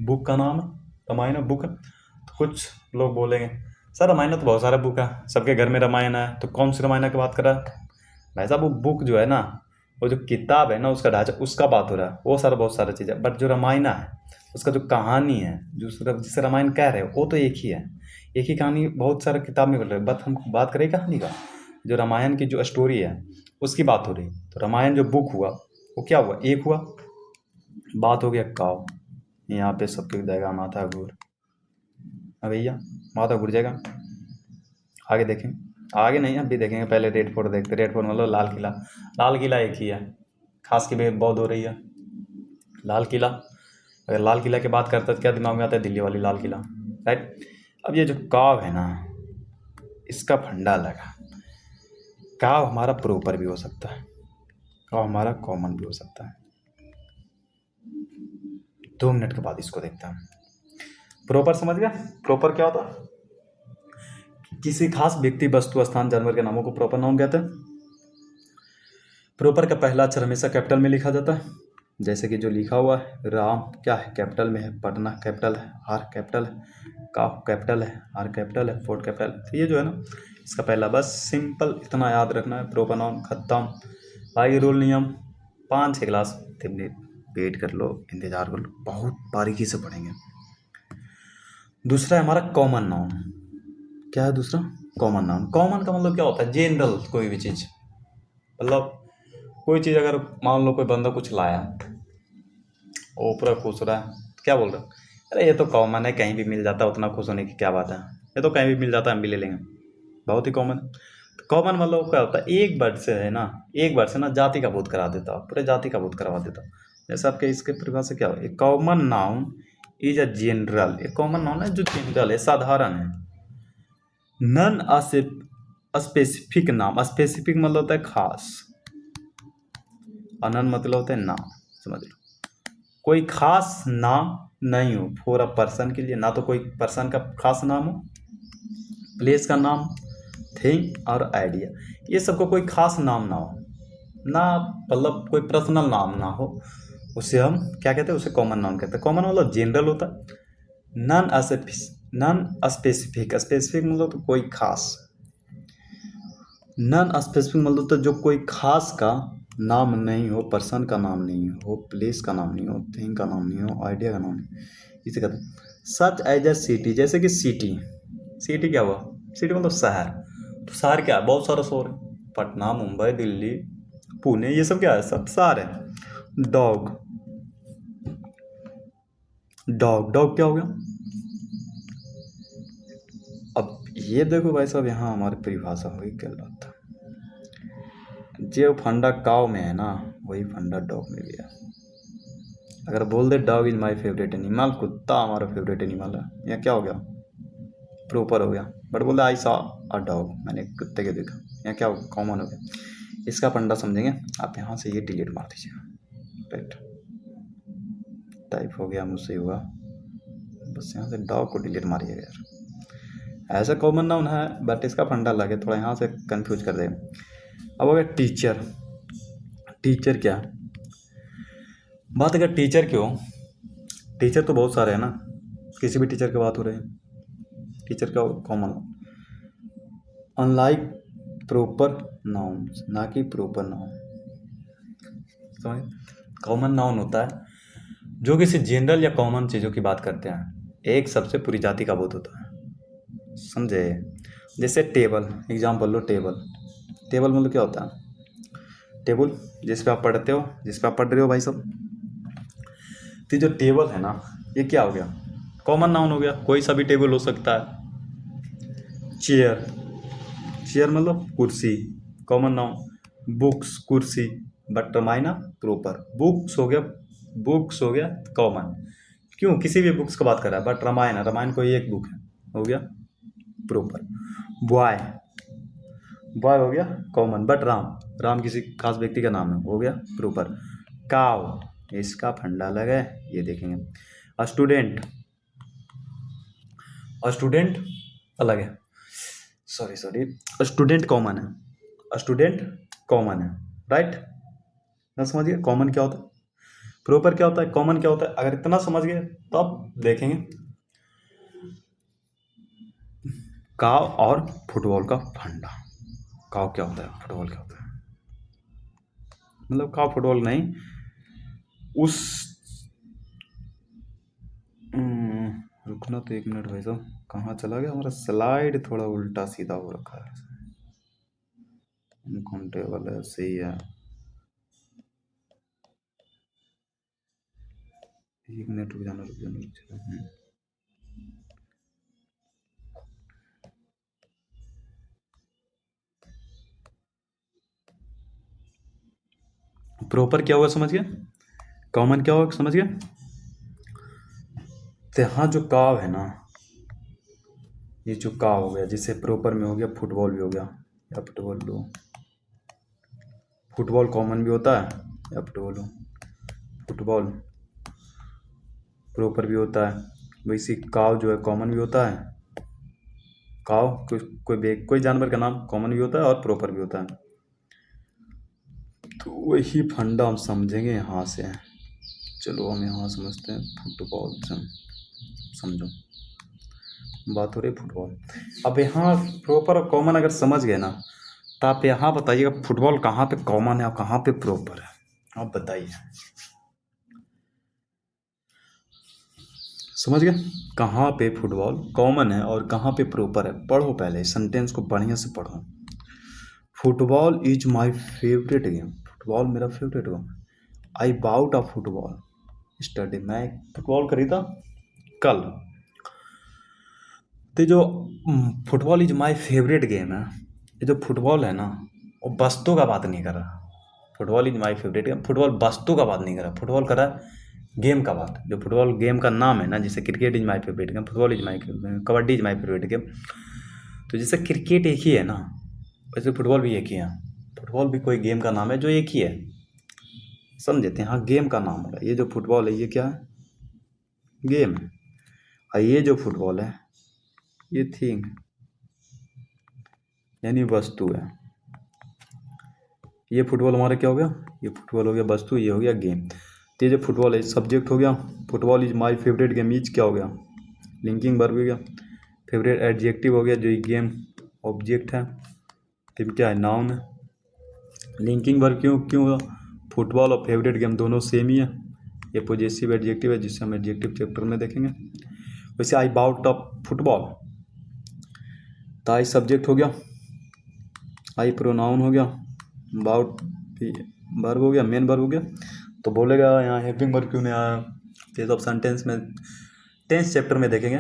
बुक का नाम है, रामायण बुक है। तो कुछ लोग बोलेंगे सर रामायण तो बहुत सारा बुक है, सबके घर में रामायण है, तो कौन सी रामायण की बात कर रहा है? भाई साहब वो बुक जो है ना, वो जो किताब है ना, उसका ढांचा, उसका बात हो रहा है, वो सारा बहुत सारा चीज़ है। बट जो रामायण है उसका जो कहानी है, जो जिसे रामायण कह रहे हो, वो तो एक ही है। एक ही कहानी बहुत सारा किताब में बन रहा है, बट हम बात करें कहानी का, जो रामायण की जो स्टोरी है उसकी बात हो रही। तो रामायण जो बुक हुआ वो क्या हुआ? एक हुआ। बात हो गया काव, यहाँ पे सबके जाएगा माथा घूर। हाँ भैया, माथा घूर जाएगा। आगे देखें, आगे नहीं अभी देखेंगे, पहले रेड फोर्ट देखते। रेड फोर्ट मतलब लाल किला, लाल किला एक ही है, खास की बहुत हो रही है लाल किला। अगर लाल किला की बात करते तो क्या दिमाग में आता है? दिल्ली वाली लाल किला, राइट। अब ये जो काव है ना, इसका फंडा लगा। काव हमारा प्रॉपर भी हो सकता है, काव हमारा कॉमन भी हो सकता है। 2 मिनट के बाद इसको देखता हूँ। प्रॉपर समझ गया? प्रॉपर क्या होता है? किसी खास व्यक्ति, वस्तु, स्थान, जानवर के नामों को प्रॉपर नाउन कहते हैं। प्रॉपर का पहला अक्षर हमेशा कैपिटल में लिखा जाता है। जैसे कि जो लिखा हुआ है, राम क्या है? कैपिटल में है। पटना कैपिटल है, आर कैपिटल है। काफ कैपिटल है, आर कैपिटल है। फोर्ट कैपिटल है। तो ये जो है ना, इसका पहला, बस सिंपल इतना याद रखना है, प्रॉपर नाउन खत्म। बाकी रूल नियम 5-6 क्लास वेट कर लो, इंतजार कर लो, बहुत बारीकी से पढ़ेंगे। दूसरा है हमारा कॉमन नाउन। क्या है दूसरा? Common noun. कॉमन का मतलब क्या होता है? जनरल कोई भी चीज़, मतलब कोई चीज़ अगर मान लो कोई बंदा कुछ लाया, वो पूरा खुश हो रहा है, तो क्या बोल रहा है? अरे ये तो कॉमन है, कहीं भी मिल जाता है, उतना खुश होने की क्या बात है, ये तो कहीं भी मिल जाता है, हम भी ले लेंगे, बहुत ही कॉमन है। तो कॉमन मतलब क्या होता है? एक वर्ड से है ना, एक वर्ड से ना जाति का बोध करा देता, पूरे जाति का बोध करवा देता। जैसे आपके इसके परिभाषा क्या हो? A common noun is a general, एक कॉमन नाउन है जो जनरल है, साधारण है। नन स्पेसिफिक नाम, स्पेसिफिक मतलब होता है खास, अनन मतलब होता है नाम, समझ लो। कोई खास नाम नहीं हो फॉर अ पर्सन के लिए, ना तो कोई पर्सन का खास नाम हो, प्लेस का नाम, थिंग और आइडिया, ये सबको कोई खास नाम ना हो, ना मतलब कोई पर्सनल नाम ना हो, उसे हम क्या कहते हैं? उसे कॉमन नाउन कहते हैं। कॉमन मतलब जनरल होता है। नन स्पेसिफिक, स्पेसिफिक मतलब तो कोई खास, नन स्पेसिफिक मतलब तो जो कोई खास का नाम नहीं हो, पर्सन का नाम नहीं हो, प्लेस का नाम नहीं हो, थिंग का नाम नहीं हो, आइडिया का नाम नहीं, इसे कहते हैं। सच एज ए सिटी, जैसे कि सिटी, सिटी क्या हुआ? सिटी मतलब शहर। तो शहर क्या है? बहुत सारा शहर है, पटना, मुंबई, दिल्ली, पुणे, ये सब क्या है? सब शहर है। डॉग, डॉग, डॉग क्या हो गया? अब ये देखो भाई साहब, यहाँ हमारी परिभाषा हुई गलत। जो फंडा काव में है ना, वही फंडा डॉग में भी है। अगर बोल दे dog is my favourite animal, कुत्ता हमारा फेवरेट एनिमल है, यहाँ क्या हो गया? प्रॉपर हो गया। बट बोल दे आई सॉ अ डॉग, मैंने कुत्ते के देखा, यहाँ क्या हो? कॉमन हो गया। इसका फंडा समझेंगे। आप यहाँ से ये डिलीट मार दीजिए, राइट। टाइप हो गया, मुझसे हुआ, बस यहाँ से डॉग को डिलीट मारिएगा यार। ऐसा कॉमन नाउन है बट इसका फंडा अलग है, थोड़ा यहाँ से कंफ्यूज कर देगा। अब हो गया टीचर। टीचर क्या है? बात अगर टीचर की हो, टीचर तो बहुत सारे हैं ना, किसी भी टीचर की बात हो रही है, टीचर क्या कॉमन। अनलाइक प्रॉपर नाउन, ना कि प्रॉपर नाउन, समझ। कॉमन नाउन होता है जो किसी जनरल या कॉमन चीज़ों की बात करते हैं, एक सबसे पूरी जाति का बोध होता है, समझे। जैसे टेबल, एग्जाम्पल लो, टेबल। टेबल मतलब क्या होता है? टेबल जिस पे आप पढ़ते हो, जिस पे आप पढ़ रहे हो भाई साहब, तो जो टेबल है ना, ये क्या हो गया? कॉमन नाउन हो गया, कोई सा भी टेबल हो सकता है। चेयर, चेयर मतलब कुर्सी, कॉमन नाउन। बुक्स, कुर्सी, बट रमायना प्रॉपर। बुक्स हो गया, बुक्स हो गया कॉमन, क्यों? किसी भी बुक्स की बात कर रहा है, बट रामायण, रामायण कोई एक बुक है, हो गया प्रॉपर। बॉय, बॉय हो गया कॉमन, बट राम, राम किसी खास व्यक्ति का नाम है, हो गया प्रॉपर। काव, इसका फंडा अलग है, ये देखेंगे। स्टूडेंट, स्टूडेंट अलग है, सॉरी सॉरी, स्टूडेंट कॉमन है, स्टूडेंट कॉमन है, राइट ना? समझिए कॉमन क्या होता है, प्रॉपर क्या होता है, कॉमन क्या होता है। अगर इतना समझ गए तो आप देखेंगे काव और फुटबॉल का फंडा। काव क्या होता है, फुटबॉल क्या होता है, मतलब काव फुटबॉल नहीं, उस रुकना तो 1 मिनट भाई साहब, कहाँ चला गया हमारा स्लाइड? थोड़ा उल्टा सीधा हो रखा है, अनकाउंटेबल है, सही है। 1 मिनट रुक जाना, रुक जाना, रुक जाना। प्रॉपर क्या हुआ समझ गया, कॉमन क्या हुआ समझ गया। तो यहाँ जो काव है ना, ये जो काव हो गया, जिसे प्रॉपर में हो गया फुटबॉल भी हो गया, या फुटबॉल लो, फुटबॉल कॉमन भी होता है, या फुटबॉल हो, फुटबॉल प्रॉपर भी होता है, वैसे काव जो है कॉमन भी होता है। काव कोई जानवर का नाम कॉमन भी होता है और प्रॉपर भी होता है। तो वही फंडा हम समझेंगे यहाँ से। चलो हम यहाँ समझते हैं फुटबॉल से, समझो बात हो रही है फुटबॉल। अब यहाँ प्रॉपर और कॉमन अगर समझ गए ना, तो आप यहाँ बताइएगा फुटबॉल कहाँ पे कॉमन है और कहाँ पे प्रॉपर है, आप बताइए। समझ गए कहाँ पे फुटबॉल कॉमन है और कहाँ पे प्रॉपर है? पढ़ो पहले सेंटेंस को बढ़िया से पढ़ो। Football is my favourite game, football मेरा favourite game. I bought a football study, मैं फुटबॉल खरीदा कल। तो जो football is my favourite game है, ये जो फुटबॉल है ना, वो वस्तु का बात नहीं कर रहा। Football is my favourite game, football वस्तु का बात नहीं कर रहा, फुटबॉल कर रहा है गेम का बात। जो फुटबॉल गेम का नाम है ना, जैसे cricket is my favourite game, football is my, kabaddi is my favourite game. तो जैसे क्रिकेट एक ही है ना, वैसे फुटबॉल भी एक ही है। फुटबॉल भी कोई गेम का नाम है जो एक ही है, समझते हैं। हाँ गेम का नाम होगा, ये जो फुटबॉल है ये क्या है? गेम है। और ये जो फुटबॉल है ये थिंग, यानी वस्तु है। ये फुटबॉल हमारा क्या हो गया? ये फुटबॉल हो गया वस्तु, ये हो गया गेम। तो ये जो फुटबॉल है सब्जेक्ट हो गया, football is my favourite game, is क्या हो गया? लिंकिंग वर्ब हो गया। फेवरेट एडजेक्टिव हो गया, जो ये गेम ऑब्जेक्ट है। फिर क्या है? नाउन है। लिंकिंग वर्ब क्यों क्यों हुआ? फुटबॉल और फेवरेट गेम दोनों सेम ही है। ये पॉजेसिव एडजेक्टिव है, जिससे हम एडजेक्टिव चैप्टर में देखेंगे। वैसे आई बाउट ऑफ फुटबॉल, तो आई सब्जेक्ट हो गया, आई प्रोनाउन हो गया, बाउट वर्ब हो गया, मेन वर्ब हो गया। तो बोलेगा यहाँ हेल्पिंग वर्ब क्यों नहीं आया? ये सब सेंटेंस में टेंस चैप्टर में देखेंगे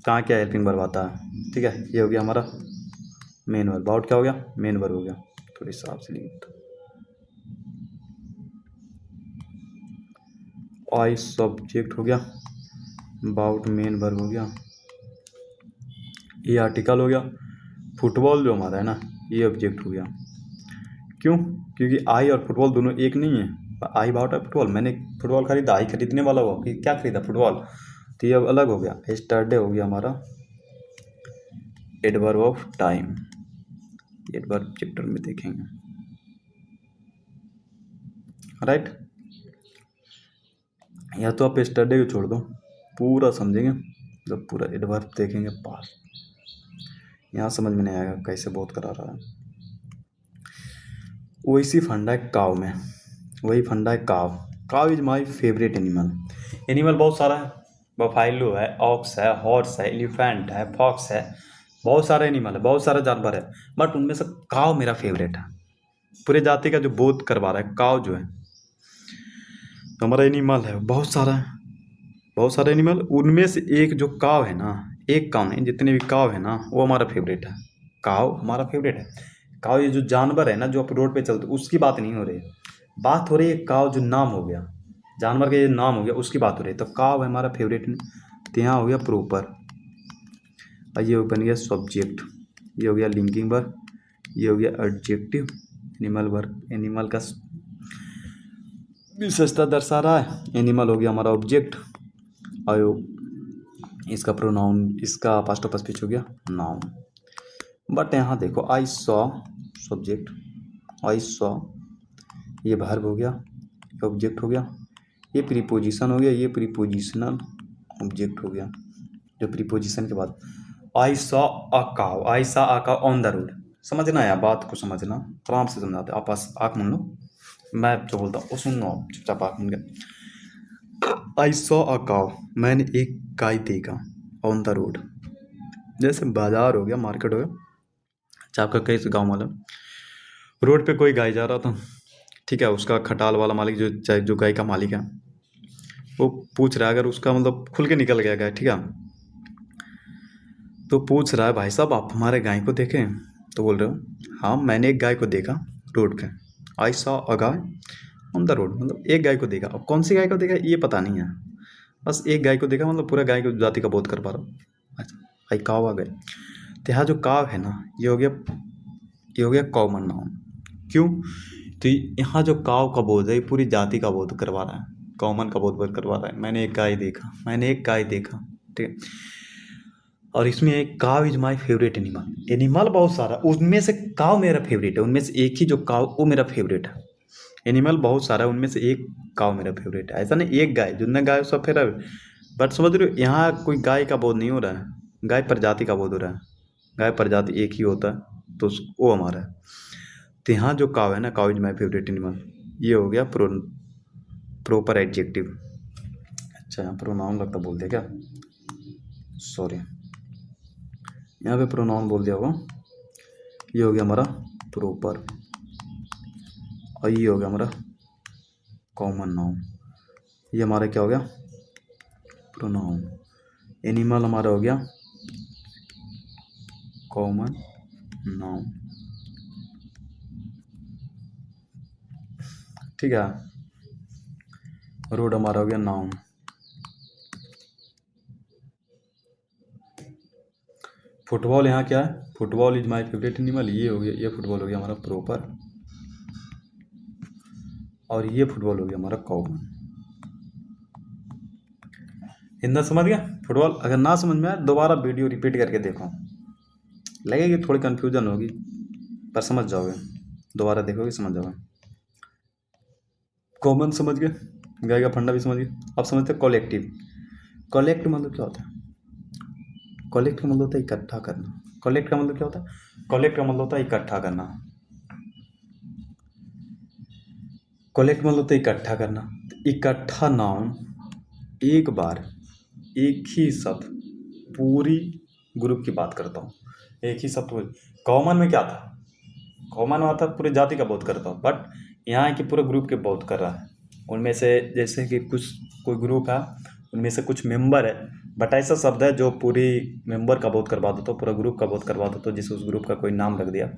कहाँ क्या हेल्पिंग वर्ब आता है। ठीक है, ये हो गया हमारा मेन वर्ब। बाउट क्या हो गया? मेन वर्ब हो गया। थोड़ी हिसाब से लिख दो, आई सब्जेक्ट हो गया, बाउट मेन वर्ब हो गया, ये आर्टिकल हो गया। फुटबॉल जो हमारा है ना, ये ऑब्जेक्ट हो गया। क्यों? क्योंकि आई और फुटबॉल दोनों एक नहीं है। आई बाउट है फुटबॉल, मैंने फुटबॉल खरीदा, आई खरीदने वाला हुआ कि क्या खरीदा? फुटबॉल। तो ये अब अलग हो गया। स्टरडे हो गया हमारा adverb of time, adverb chapter में देखेंगे। राइट। या तो आप स्टडी को छोड़ दो, पूरा समझेंगे जब पूरा एडवर्ब देखेंगे पास, यहाँ समझ में नहीं आएगा कैसे बहुत करा रहा है। वैसी फंडा है काव में, वही फंडा है काव। काव is my favourite animal. Animal बहुत सारा है, बफाइलो है, ऑक्स है, हॉर्स है, एलिफेंट है, फॉक्स है, बहुत सारे एनिमल है, बहुत सारे जानवर है, बट उनमें से काव मेरा फेवरेट है। पूरे जाति का जो बोध करवा रहा है काव जो है, तो हमारा एनिमल है बहुत सारा है, बहुत सारे एनिमल, उनमें से एक जो काव है ना, एक काव नहीं जितने भी काव है ना वो हमारा फेवरेट है। काव हमारा फेवरेट है। काव ये जो जानवर है ना जो आप रोड पे चलते उसकी बात नहीं हो रही है, बात हो रही है काव जो नाम हो गया, जानवर का ये नाम हो गया उसकी बात हो रही है। तो काव है हमारा फेवरेट। तो यहाँ हो गया प्रॉपर, और ये बन गया सब्जेक्ट, ये हो गया लिंकिंग वर्ब, ये हो गया एडजेक्टिव। एनिमल वर्ब, एनिमल का विशेषता दर्शा रहा है। एनिमल हो गया हमारा ऑब्जेक्ट, और इसका प्रोनाउन, इसका पास्ट ऑफ स्पीच हो गया नाउन। बट यहाँ देखो I saw subject, I saw ये वर्ब हो गया, ये ऑब्जेक्ट हो गया, ये प्रीपोजिशन हो गया, ये प्रीपोजिशनल ऑब्जेक्ट हो गया। जो प्रीपोजिशन के बाद I saw a cow, I saw a cow on the road. समझना है बात को, समझना आराम से समझाते। आप आँख मूंद लो, मैं जो बोलता हूँ वो सुन लो, आप चुपचाप आँख मूंद के। आई सॉ अ काउ, मैंने एक गाय देखा, ऑन द रोड जैसे बाजार हो गया, मार्केट हो गया, चाहे आपका कहीं से गाँव वाला, रोड पे कोई गाय जा रहा था, ठीक है, उसका खटाल वाला मालिक जो चाहे जो गाय का मालिक है वो पूछ रहा है, अगर उसका मतलब खुल के निकल गया गाय, ठीक है, तो पूछ रहा है भाई साहब आप हमारे गाय को देखें? तो बोल रहे हो हाँ मैंने एक गाय को देखा रोड पे, I saw a guy on the road, मतलब एक गाय को देखा। अब कौन सी गाय को देखा ये पता नहीं है, बस एक गाय को देखा, मतलब पूरा गाय को जाति का बोध कर पा रहा हूँ। अच्छा, आई काव आ गए। तो यहाँ जो काव है ना ये हो गया कॉमन नाउन। क्यों? तो यहाँ जो काव का बोध है ये पूरी जाति का बोध करवा रहा है, कॉमन का बोध करवा रहा है। मैंने एक गाय देखा, मैंने एक गाय देखा, ठीक है। और इसमें एक काव is my favourite animal. Animal बहुत सारा, उनमें से काव मेरा फेवरेट है, उनमें से एक ही जो काव वो मेरा फेवरेट है। एनिमल बहुत सारा है, उनमें से एक काव मेरा फेवरेट है। ऐसा नहीं एक गाय, जितने गाय सब फेवरेट, बट समझ रहे हो यहाँ कोई गाय का बोध नहीं हो रहा है, गाय प्रजाति का बोध हो रहा है। गाय प्रजाति एक ही होता है तो वो हमारा है। तो यहाँ जो काव है ना, काव इज माई फेवरेट एनिमल, ये हो गया प्रॉपर एडजेक्टिव। अच्छा यहाँ प्रोनाउन लगता बोल दिया क्या, सॉरी, यहाँ पे प्रोनाउन बोल दिया होगा। ये हो गया हमारा प्रॉपर, और ये हो गया हमारा कॉमन नाउन। ये हमारा क्या हो गया, प्रोनाउन। एनिमल हमारा हो गया कॉमन नाउन, ठीक है। रोड हमारा हो गया नाउन। फुटबॉल यहाँ क्या है, football is my favourite animal, ये हो गया, ये फुटबॉल हो गया हमारा प्रॉपर, और ये फुटबॉल हो गया हमारा कॉमन। इतना समझ गया फुटबॉल? अगर ना समझ में आए दोबारा वीडियो रिपीट करके देखो, लगेगी थोड़ी कन्फ्यूजन होगी पर समझ जाओगे, दोबारा देखोगे समझ जाओगे। कॉमन समझ गए, गाय का फंडा भी समझ गए। अब समझते हैं कलेक्टिव। कलेक्ट मतलब क्या होता है? कलेक्ट का मतलब होता है इकट्ठा करना। कलेक्ट का मतलब क्या होता है? कलेक्ट का मतलब होता है इकट्ठा करना। कलेक्ट मतलब होता है इकट्ठा करना। इकट्ठा नाउन एक बार एक ही शब्द पूरी ग्रुप की बात करता हूँ, एक ही शब्द। कॉमन में क्या था, कॉमन में था पूरे जाति का बोध करता हूँ, बट यहाँ है कि पूरे ग्रुप के बोध कर रहा है। उनमें से जैसे कि कुछ कोई ग्रुप है, उनमें से कुछ मेंबर है, बट ऐसा शब्द है जो पूरी मेंबर का बोध करवा देता हो, पूरा ग्रुप का बोध करवा देता हो। जैसे उस ग्रुप का कोई नाम रख दिया,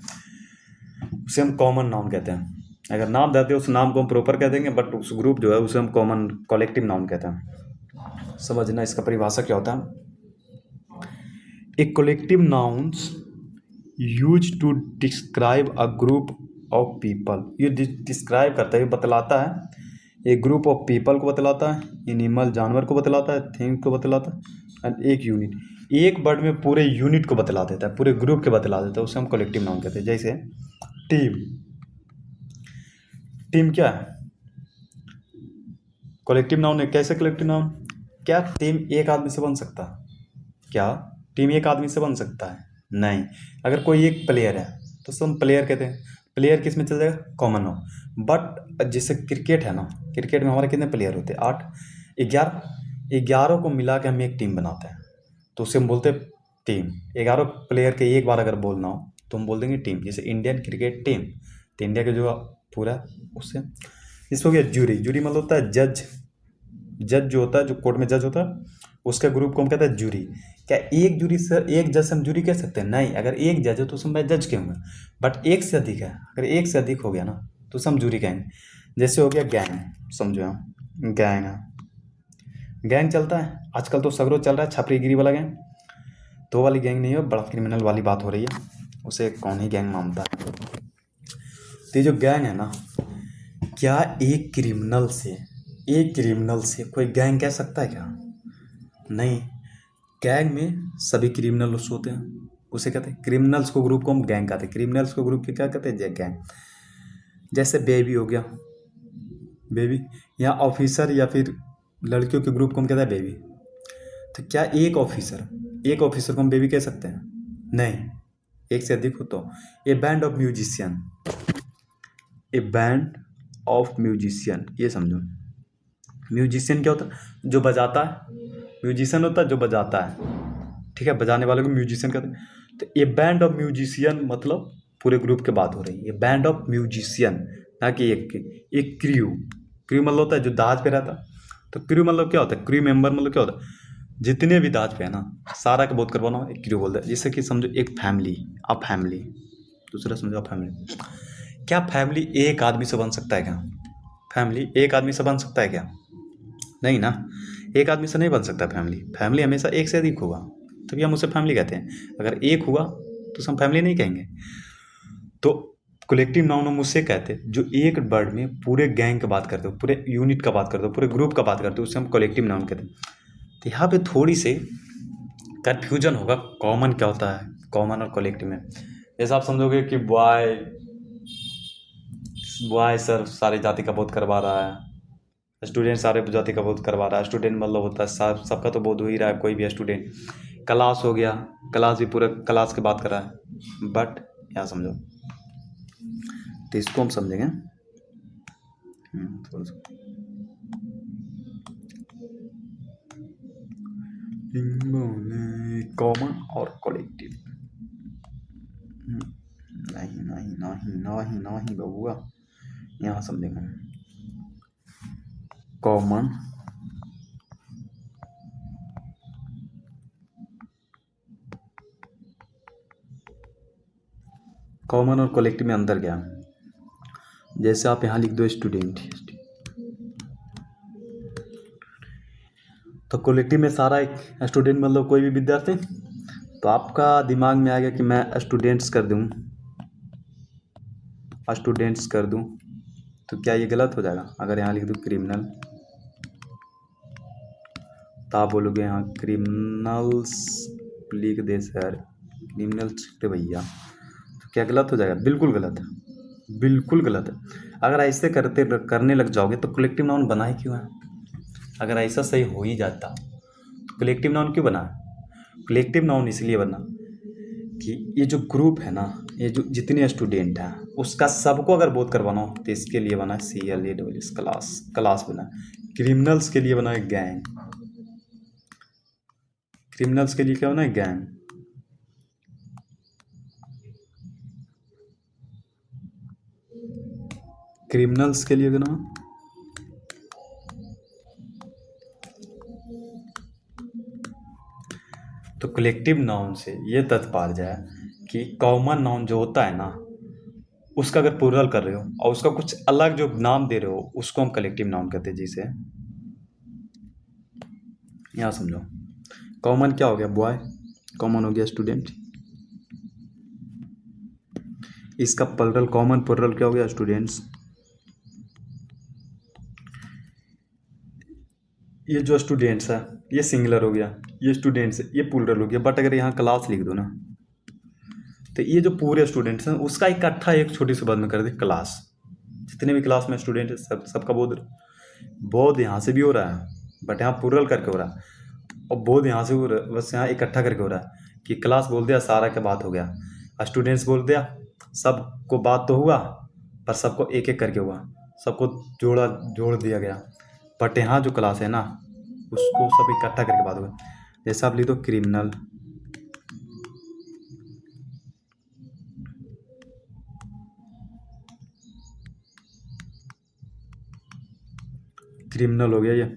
उसे हम कॉमन नाउन कहते हैं। अगर नाम देते हैं उस नाम को हम प्रॉपर कह देंगे, बट उस ग्रुप जो है उसे हम कॉमन कलेक्टिव नाउन कहते हैं। समझना इसका परिभाषा क्या होता है। A collective nouns use to describe a group of people. ये डिस्क्राइब करता है, ये बतलाता है, एक ग्रुप ऑफ पीपल को बतलाता है, एनिमल जानवर को बतलाता है, थिंग को बतलाता है, एंड एक यूनिट, एक वर्ड में पूरे यूनिट को बतला देता है, पूरे ग्रुप के बतला देता है, उसे हम कलेक्टिव नाउन कहते हैं। जैसे टीम, टीम क्या है? कलेक्टिव नाउन है। कैसे कलेक्टिव नाउन? क्या टीम एक आदमी से बन सकता है? क्या टीम एक आदमी से बन सकता है? नहीं। अगर कोई एक प्लेयर है तो उसको हम प्लेयर कहते हैं। प्लेयर किस में चल जाएगा? कॉमन हो। बट जैसे क्रिकेट है ना, क्रिकेट में हमारे कितने प्लेयर होते हैं? 8। 11। 11 को मिला के हम एक टीम बनाते हैं, तो उसे हम बोलते हैं टीम। 11 प्लेयर के एक बार अगर बोलना हो तो हम बोल देंगे टीम। जैसे इंडियन क्रिकेट टीम, तो इंडिया के जो पूरा उससे। इसको क्या? जूरी। जूरी मतलब होता है जज। जज जो होता है, जो कोर्ट में जज होता है, उसके ग्रुप को हम कहते हैं जूरी। क्या एक जूरी से एक जज से हम जूरी कह सकते हैं? नहीं। अगर एक जज है तो उसमें मैं जज कहूँगा। बट एक से अधिक है, अगर एक से अधिक हो गया ना तो उसे हम जूरी कहेंगे। जैसे हो गया गैंग, समझो आप, गैंग है। गैंग चलता है आजकल तो सगरो चल रहा है, छपरीगिरी वाला गैंग। तो वाली गैंग नहीं है, बड़ा क्रिमिनल वाली बात हो रही है, उसे कौन ही गैंग मानता है। तो ये जो गैंग है ना, क्या एक क्रिमिनल से कोई गैंग कह सकता है क्या? नहीं। गैंग में सभी क्रिमिनल्स होते हैं, उसे कहते हैं क्रिमिनल्स को ग्रुप को हम गैंग कहते हैं। क्रिमिनल्स को ग्रुप के क्या कहते हैं? गैंग। जैसे बेबी हो गया, बेबी, या ऑफिसर या फिर लड़कियों के ग्रुप को हम कहते हैं बेबी। तो क्या एक ऑफिसर को हम बेबी कह सकते हैं? नहीं। एक से अधिक हो तो A band of musician. A band of musician, ये समझो। म्यूजिशियन क्या होता है? जो बजाता है। म्यूजिशियन होता है जो बजाता है, ठीक है, बजाने वाले को म्यूजिशियन कहते हैं। तो ए बैंड ऑफ म्यूजिशियन मतलब पूरे ग्रुप की बात हो रही है। बैंड ऑफ म्यूजिशियन, ना कि एक क्रू। क्रू मतलब होता है जो दाज पे रहता है। तो क्रू मतलब क्या होता है? क्रू मेंबर मतलब क्या होता है? जितने भी दाज पे है ना, सारा का बहुत करवाना एक क्रू बोलते हैं। जैसे कि समझो एक फैमिली, अब फैमिली, दूसरा समझो फैमिली। क्या फैमिली एक आदमी से बन सकता है क्या? फैमिली एक आदमी से बन सकता है क्या? नहीं ना। एक आदमी से नहीं बन सकता फैमिली। फैमिली हमेशा एक से अधिक होगा, तभी हम उसे फैमिली कहते हैं। अगर एक हुआ तो उसे हम फैमिली नहीं कहेंगे। तो कलेक्टिव नाउन हम उससे कहते हैं जो एक वर्ड में पूरे गैंग की बात करते हो, पूरे यूनिट का बात करते हो, पूरे ग्रुप का बात करते हो, उससे हम कलेक्टिव नाउन कहते हैं। तो यहाँ पे थोड़ी सी कन्फ्यूजन होगा, कॉमन क्या होता है, कॉमन और कलेक्टिव में। जैसे आप समझोगे कि बॉय सर सारी जाति का बोध करवा रहा है, स्टूडेंट सारे जाति का बोध करवा रहा है। स्टूडेंट मतलब होता है सबका तो बोध हो ही रहा है, कोई भी स्टूडेंट। क्लास हो गया, क्लास भी पूरे क्लास की बात कर रहा है। बट यहाँ समझो, तो इसको हम समझेंगे थोड़ा सा। कॉमन और कलेक्टिव, नहीं नहीं नहीं नहीं नहीं बबुआ, यहाँ समझेंगे कॉमन और कलेक्टिव में अंतर क्या है। जैसे आप यहाँ लिख दो स्टूडेंट, तो कलेक्टिव में सारा एक स्टूडेंट मतलब कोई भी विद्यार्थी। तो आपका दिमाग में आ गया कि मैं स्टूडेंट्स कर दूं, तो क्या ये गलत हो जाएगा? अगर यहाँ लिख दूँ क्रिमिनल, तो आप बोलोगे यहाँ क्रिमिनल्स लिख दे सर, क्रिमिनल्स लिख दे भैया, तो क्या गलत हो जाएगा? बिल्कुल गलत है, बिल्कुल गलत है। अगर ऐसे करने लग जाओगे तो कलेक्टिव नाउन बना ही क्यों है? अगर ऐसा सही हो ही जाता तो कलेक्टिव नाउन क्यों बना? कलेक्टिव नाउन इसलिए बना कि ये जो ग्रुप है ना, ये जो जितने स्टूडेंट हैं उसका सबको अगर बोध करवाना हो तो इसके लिए बना CLASS, क्लास बना। क्रिमिनल्स के लिए बना है गैंग। क्रिमिनल्स के लिए क्या बना है? गैंग। क्रिमिनल्स के लिए बना तो कलेक्टिव नाउन से ये तात्पर्य है कि कॉमन नाउन जो होता है ना, उसका अगर प्लूरल कर रहे हो और उसका कुछ अलग जो नाम दे रहे हो उसको हम कलेक्टिव नाउन कहते हैं। जैसे यहाँ समझो, कॉमन क्या हो गया? बॉय। कॉमन हो गया स्टूडेंट। इसका प्लूरल, कॉमन प्लूरल क्या हो गया? स्टूडेंट्स। ये जो स्टूडेंट्स है ये सिंगुलर हो गया, ये स्टूडेंट्स ये प्लूरल हो गया। बट अगर यहाँ क्लास लिख दो ना, तो ये जो पूरे स्टूडेंट्स हैं उसका इकट्ठा एक छोटी सी बात में कर दे क्लास। जितने भी क्लास में स्टूडेंट है सबका बोध। बोध यहाँ से भी हो रहा है, बट यहाँ प्लूरल करके हो रहा है, और बोध यहाँ से हो रहा है, बस यहाँ इकट्ठा करके हो रहा है कि क्लास बोल दिया, सारा का बात हो गया, स्टूडेंट्स बोल दिया, सबको बात तो हुआ, पर सबको एक एक करके हुआ, सबको जोड़ दिया गया। बट यहाँ जो क्लास है ना, उसको सब इकट्ठा करके बात हुआ। जैसे आप लिख दो क्रिमिनल, क्रिमिनल हो गया ये,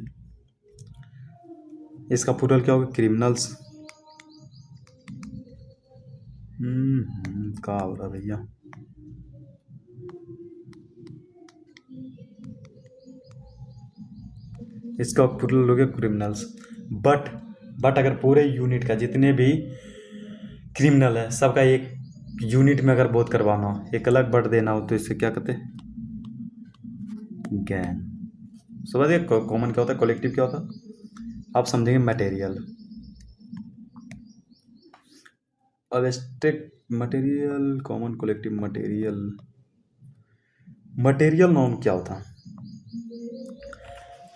इसका प्लूरल क्या होगा, क्रिमिनल्स। क्या हो रहा भैया, इसका प्लूरल हो गया क्रिमिनल्स। बट अगर पूरे यूनिट का जितने भी क्रिमिनल है सबका एक यूनिट में अगर बोध करवाना हो, एक अलग बट देना हो, तो इससे क्या कहते हैं, गैंग। समझिए कॉमन क्या होता है, कलेक्टिव क्या होता है, आप समझेंगे मटेरियल। अब abstract material, common collective material. Material noun क्या होता है,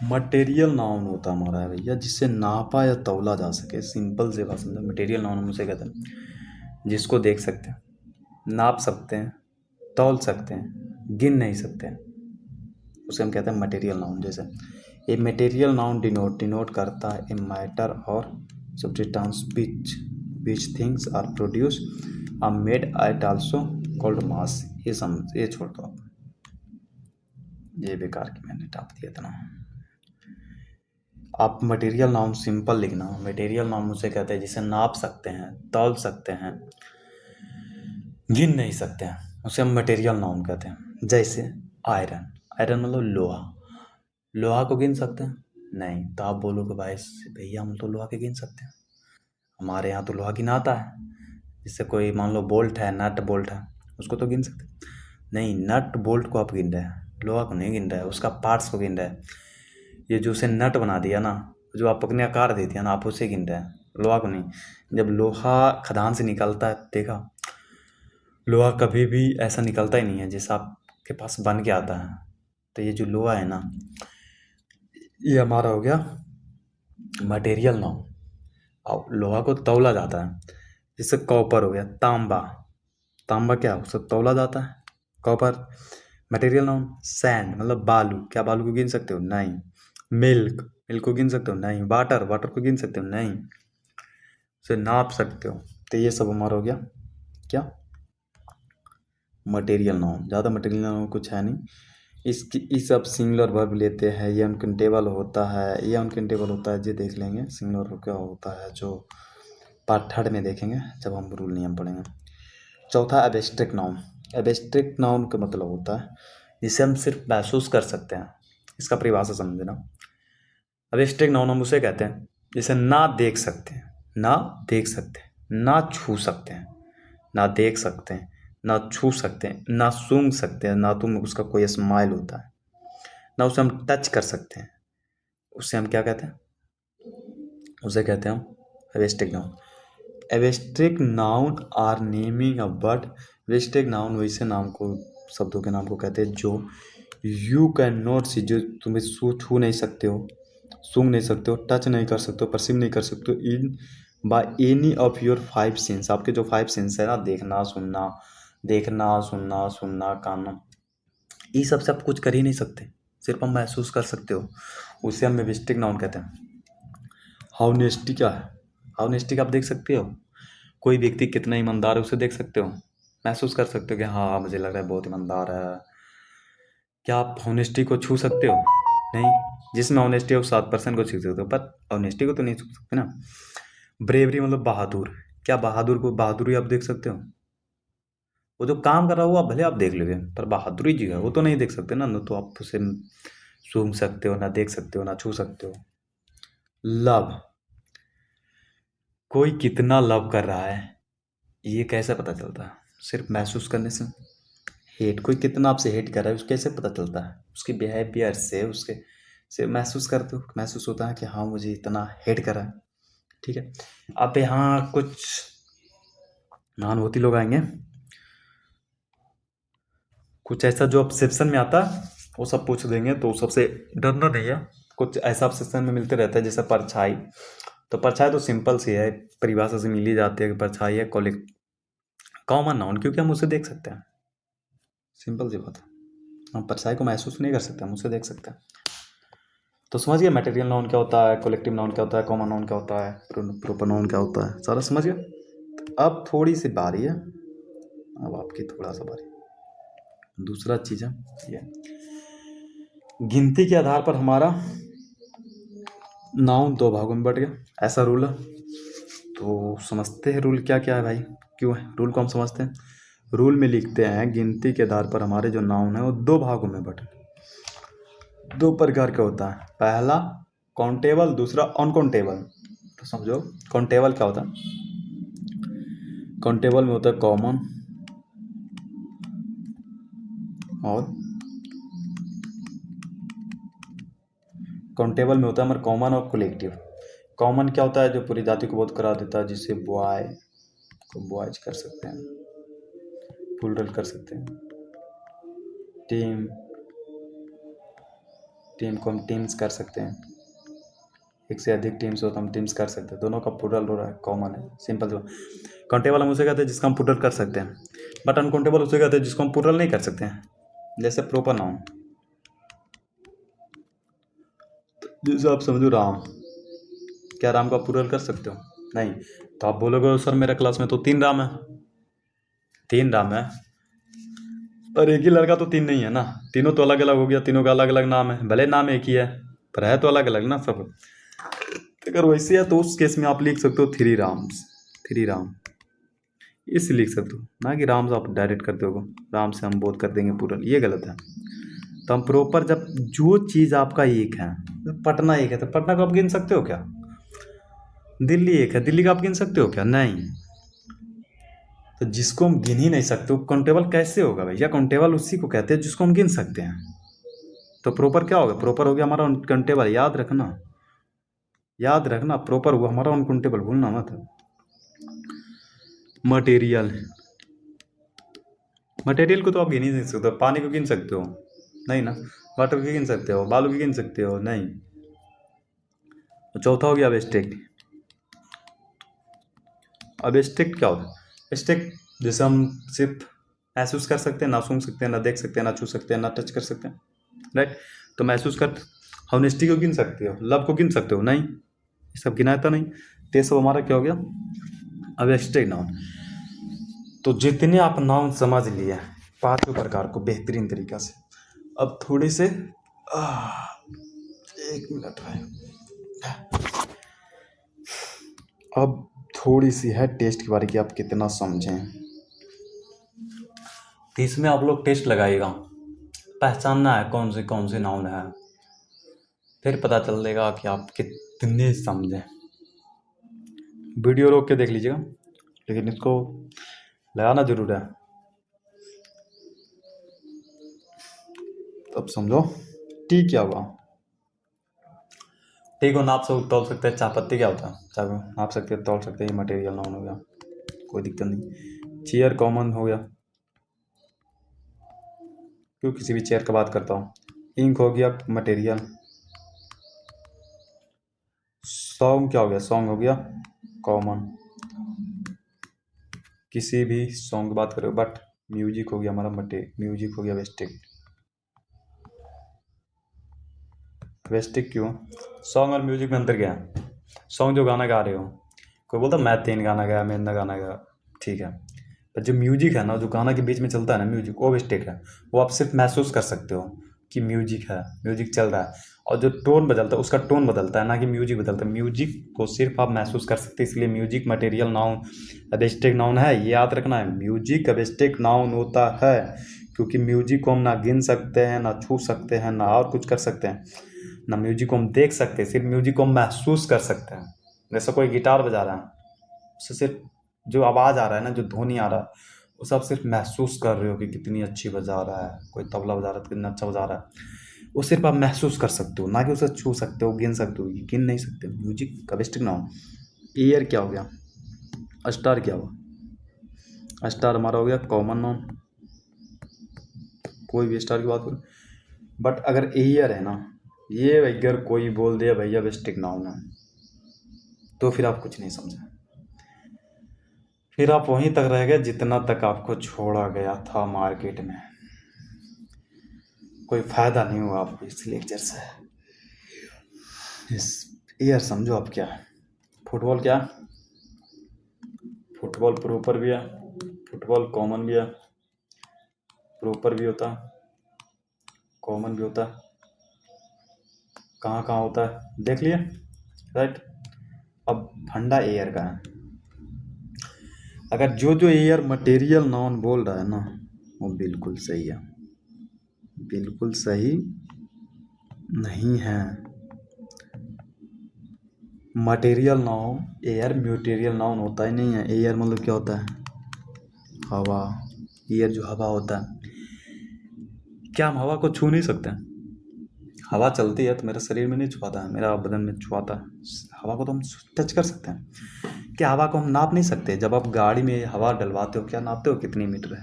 मटेरियल नाउन होता हमारा है भैया जिससे नापा या तौला जा सके। सिंपल से बात समझो, मटेरियल नाउन हम उसे कहते हैं जिसको देख सकते हैं, नाप सकते हैं, तौल सकते हैं, गिन नहीं सकते हैं, उसे हम कहते हैं मटेरियल नाउन। जैसे ए मटेरियल नाउन डिनोट करता है ए मैटर और substance which things are produce are made it also called mass. ये छोड़ दो आप, ये बेकार की मैंने टाप दिया था ना। आप मटेरियल नाउन सिंपल लिखना, मटेरियल नाउन उसे कहते हैं जिसे नाप सकते हैं, तौल सकते हैं, गिन नहीं सकते हैं, उसे हम मटेरियल नाउन कहते हैं। जैसे आयरन, आयरन मतलब लोहा, लोहा को गिन सकते हैं, नहीं, तो आप बोलोगे भाई भैया हम तो लोहा के गिन सकते हैं, हमारे यहाँ तो लोहा गिनाता है। जिससे कोई मान लो बोल्ट है, नट बोल्ट है, उसको तो गिन सकते हैं। नहीं, नट बोल्ट को आप गिन रहे हैं, लोहा को नहीं गिन रहे हैं, उसका पार्ट्स को गिन रहे हैं। ये जो उसे नट बना दिया ना, जो आप अपने आकार दे दिया ना, आप उसे गिन रहे हैं, लोहा को नहीं। जब लोहा खदान से निकलता है, देखा, लोहा कभी भी ऐसा निकलता ही नहीं है जैसा आपके पास बन के आता है। तो ये जो लोहा है ना, ये हमारा हो गया मटेरियल नाउन। और लोहा को तौला जाता है, जैसे कॉपर हो गया, तांबा, तांबा क्या उसे तौला जाता है, कॉपर मटेरियल नाउन। सैंड मतलब बालू, क्या बालू को गिन सकते हो, नहीं। मिल्क, मिल्क को गिन सकते हो, नहीं। वाटर, वाटर को गिन सकते हो, नहीं। उसे नाप सकते हो। तो ये सब हमारा हो गया क्या, मटेरियल नाउन। ज़्यादा मटेरियल नाउन कुछ है नहीं। इस अब सिंगुलर वर्ब लेते हैं, ये अनकाउंटेबल होता है, ये अनकाउंटेबल होता है, ये देख लेंगे सिंगुलर वर्ब क्या होता है, जो पार्ट थर्ड में देखेंगे जब हम रूल नियम पढ़ेंगे। चौथा एब्स्ट्रैक्ट नाउन। एब्स्ट्रैक्ट नाउन का मतलब होता है जिसे हम सिर्फ महसूस कर सकते हैं, इसका परिभाषा समझना। एब्स्ट्रैक्ट नाउन हम उसे कहते हैं जिसे ना देख सकते हैं, ना देख सकते हैं, ना छू सकते हैं, ना देख सकते हैं, ना छू सकते हैं, ना सूंघ सकते हैं, ना तुम उसका कोई स्माइल होता है, ना उसे हम टच कर सकते हैं, उसे हम क्या कहते हैं, उसे कहते हैं हम abstract noun. Abstract noun are naming a bird. Abstract noun वैसे नाम को, शब्दों के नाम को कहते हैं जो यू कैन नॉट सी, जो तुम्हें छू नहीं सकते हो, सूंघ नहीं सकते हो, टच नहीं कर सकते हो, परसीव नहीं कर सकते हो, in by any of your 5 sense. आपके जो 5 सेंस है ना, देखना, सुनना, देखना, सुनना, सुनना, कानना, ये सब से आप कुछ कर ही नहीं सकते, सिर्फ हम महसूस कर सकते हो, उसे हम एब्स्ट्रैक्ट नाउन कहते हैं। हॉनेस्टी क्या है, हॉनेस्टी का आप देख सकते हो, कोई व्यक्ति कितना ईमानदार है उसे देख सकते हो, महसूस कर सकते हो कि हाँ मुझे लग रहा है बहुत ईमानदार है। क्या आप हॉनेस्टी को छू सकते हो, नहीं। जिसमें ऑनेस्टी है वो 7% को छू सकते हो, पर ऑनेस्टी को तो नहीं छू सकते ना। ब्रेवरी मतलब बहादुर, क्या बहादुर को, बहादुरी आप देख सकते हो, वो जो काम कर रहा है वो आप भले आप देख लोगे, पर बहादुरी जी है वो तो नहीं देख सकते ना, तो आप उसे सूंघ सकते हो, ना देख सकते हो, ना छू सकते हो। लव, कोई कितना लव कर रहा है ये कैसे पता चलता है, सिर्फ महसूस करने से। हेट, कोई कितना आपसे हेट कर रहा है उसको कैसे पता चलता है, उसके बिहेवियर से, उसके से महसूस करते हो, महसूस होता है कि हाँ मुझे इतना हेट कर रहा है। ठीक है, अब यहाँ कुछ महानुभूति लोग आएंगे, कुछ ऐसा जो ऑब्सेप्शन में आता है, वो सब पूछ देंगे, तो सबसे डरना नहीं है। कुछ ऐसा सेक्शन में मिलते रहता है जैसे परछाई। तो परछाई तो सिंपल सी है, परिभाषा से मिल ही जाती है कि परछाई है कॉमन नाउन, क्योंकि हम उसे देख सकते हैं। सिंपल सी बात है, हम परछाई को महसूस नहीं कर सकते, हम उसे देख सकते हैं। तो समझ गए मटेरियल नाउन क्या होता है, कलेक्टिव नाउन क्या होता है, कॉमन नाउन क्या होता है, प्रोपर नाउन क्या होता है, सारा समझ गए। अब थोड़ी सी बारी है, अब आपकी थोड़ा सा बारी दूसरा चीज़ है ये, गिनती के आधार पर हमारा नाउन 2 भागों में बट गया, ऐसा रूल है। तो समझते हैं रूल क्या क्या है भाई, क्यों है रूल को हम समझते हैं। रूल में लिखते हैं गिनती के आधार पर हमारे जो नाउन है वो 2 भागों में बटे। 2 प्रकार का होता है, पहला काउंटेबल, दूसरा अनकाउंटेबल। तो समझो काउंटेबल क्या होता है। काउंटेबल में होता है कॉमन और काउंटेबल में होता है हमारा कॉमन और कलेक्टिव। कॉमन क्या होता है, जो पूरी जाति को बोध करा देता है, जिससे बॉय को बॉयज कर सकते हैं, प्लूरल कर सकते हैं, टीम को हम टीम्स कर सकते हैं, एक से अधिक टीम्स हो तो हम टीम्स कर सकते हैं, दोनों का प्लूरल हो रहा है, कॉमन है, सिंपल सा। काउंटेबल हम उसे कहते हैं जिसका हम प्लूरल कर सकते हैं, बट अनकाउंटेबल उसे कहते हैं जिसको हम प्लूरल नहीं कर सकते हैं। जैसे प्रॉपर नाउन, जैसे आप समझो राम, क्या राम का प्लूरल कर सकते हो? नहीं। तो आप बोलोगे सर मेरे क्लास में तो 3 राम है, 3 राम है, पर एक ही लड़का तो 3 नहीं है ना, तीनों तो अलग अलग हो गया, तीनों का अलग अलग नाम है, भले नाम एक ही है पर है तो अलग अलग ना सब। अगर वैसे है तो उस केस में आप लिख सकते हो 3 राम्स, 3 राम, इसे लिख सकते हो ना कि राम से आप डायरेक्ट करते हो, राम से हम बोध कर देंगे पूरा, ये गलत है। तो हम प्रॉपर, जब जो चीज़ आपका एक है, पटना एक है तो पटना को आप गिन सकते हो क्या? दिल्ली एक है, दिल्ली का आप गिन सकते हो क्या? नहीं। तो जिसको हम गिन ही नहीं सकते वो काउंटेबल कैसे होगा भैया? काउंटेबल उसी को कहते हैं जिसको हम गिन सकते हैं। तो प्रॉपर क्या होगा? प्रॉपर हो गया हमारा अनकाउंटेबल, याद रखना, याद रखना, प्रॉपर हुआ हमारा अनकाउंटेबल, भूलना मत। मटेरियल, मटेरियल को तो आप गिन ही नहीं सकते, पानी को गिन सकते हो? नहीं ना। वाटर को गिन सकते हो? बालू को गिन सकते हो? नहीं। तो चौथा हो गया एब्स्ट्रैक्ट। एब्स्ट्रैक्ट क्या होता है? एब्स्ट्रैक्ट जैसे हम सिर्फ महसूस कर सकते हैं, ना सुन सकते हैं, ना देख सकते हैं, ना छू सकते हैं, ना टच कर सकते हैं, राइट। तो महसूस कर, ऑनेस्टी को गिन सकते हो, लव को गिन सकते हो? नहीं, ये सब गिनाता नहीं। तो ये सब हमारा क्या हो गया? अब एब्स्ट्रैक्ट नाउन। तो जितने आप नाउन समझ लिए 5 प्रकार को बेहतरीन तरीका से, अब थोड़े से 1 मिनट है, अब थोड़ी सी है टेस्ट की बारी कि आप कितना समझें। तो इसमें आप लोग टेस्ट लगाइएगा, पहचानना है कौन से नाउन है, फिर पता चलेगा कि आप कितने समझें। वीडियो रोक के देख लीजिएगा, लेकिन इसको लगाना जरूर है। अब समझो टी क्या हुआ? टी को नाप से तोल सकते हैं। चायपत्ती क्या होता है? चाय को नाप सकते हैं, तोल सकते हैं, ये मटेरियल नाउन हो गया, कोई दिक्कत नहीं। चेयर कॉमन हो गया, क्यों किसी भी चेयर का बात करता हूँ। इंक हो गया मटेरियल। सॉन्ग क्या हो गया? सॉन्ग हो गया कॉमन, किसी भी सॉन्ग की बात करो, बट म्यूजिक हो गया हमारा म्यूजिक हो गया वेस्टिक। वेस्टिक क्यों? सॉन्ग और म्यूजिक में अंतर क्या है? सॉन्ग जो गाना गा रहे हो, कोई बोलता मैं 3 गाना गाया, मैं इतना गाना गाया, ठीक है, पर जो म्यूजिक है ना, जो गाना के बीच में चलता है ना म्यूजिक, वो वेस्टिक है। वो आप सिर्फ महसूस कर सकते हो कि म्यूजिक है, म्यूजिक चल रहा है, और जो टोन बदलता है उसका टोन बदलता है, ना कि म्यूजिक बदलता है। म्यूजिक को सिर्फ आप महसूस कर सकते हैं, इसलिए music material noun abstract noun है, ये याद रखना है। म्यूजिक एब्स्ट्रैक्ट नाउन होता है, क्योंकि म्यूजिक को हम ना गिन सकते हैं, ना छू सकते हैं, ना और कुछ कर सकते हैं, ना म्यूजिक को हम देख सकते हैं, सिर्फ म्यूजिक को हम महसूस कर सकते हैं। जैसे कोई गिटार बजा रहा है, उससे सिर्फ जो आवाज़ आ रहा है ना, जो ध्वनि आ रहा है, वो सब सिर्फ महसूस कर रहे हो कि कितनी अच्छी बजा रहा है। कोई तबला बजा रहा है तो कितना अच्छा बजा रहा है, वो सिर्फ आप महसूस कर सकते हो, ना कि उसे छू सकते हो, गिन सकते हो, गिन नहीं सकते। म्यूजिक का बेस्ट ना हो। ईयर क्या हो गया? स्टार क्या हुआ? स्टार हमारा हो गया कॉमन नाउन, कोई भी स्टार की बात करो। बट अगर एयर है ना, ये अगर कोई बोल दिया भैया बेस्टिक नाउन है, तो फिर आप कुछ नहीं समझे, फिर आप वहीं तक रह गए जितना तक आपको छोड़ा गया था मार्केट में। कोई फायदा नहीं हुआ आपको इस लेक्चर से। इस एयर समझो आप क्या है। फुटबॉल क्या है? फुटबॉल प्रॉपर भी है, फुटबॉल कॉमन भी है, प्रॉपर भी होता है, कॉमन भी होता है। कहाँ कहाँ होता है देख लिए, राइट। अब फंडा एयर का है। अगर जो जो एयर मटेरियल नाउन बोल रहा है ना, वो बिल्कुल सही है, बिल्कुल सही नहीं है। मटेरियल नाउन एयर म्यूटेरियल नाउन होता ही नहीं है। एयर मतलब क्या होता है? हवा। एयर जो हवा होता है, क्या हम हवा को छू नहीं सकते? हवा चलती है तो मेरे शरीर में नहीं छुआता है, मेरा बदन में छुआता है। हवा को तो हम टच कर सकते हैं। क्या हवा को हम नाप नहीं सकते? जब आप गाड़ी में हवा डलवाते हो, क्या नापते हो कितनी मीटर है,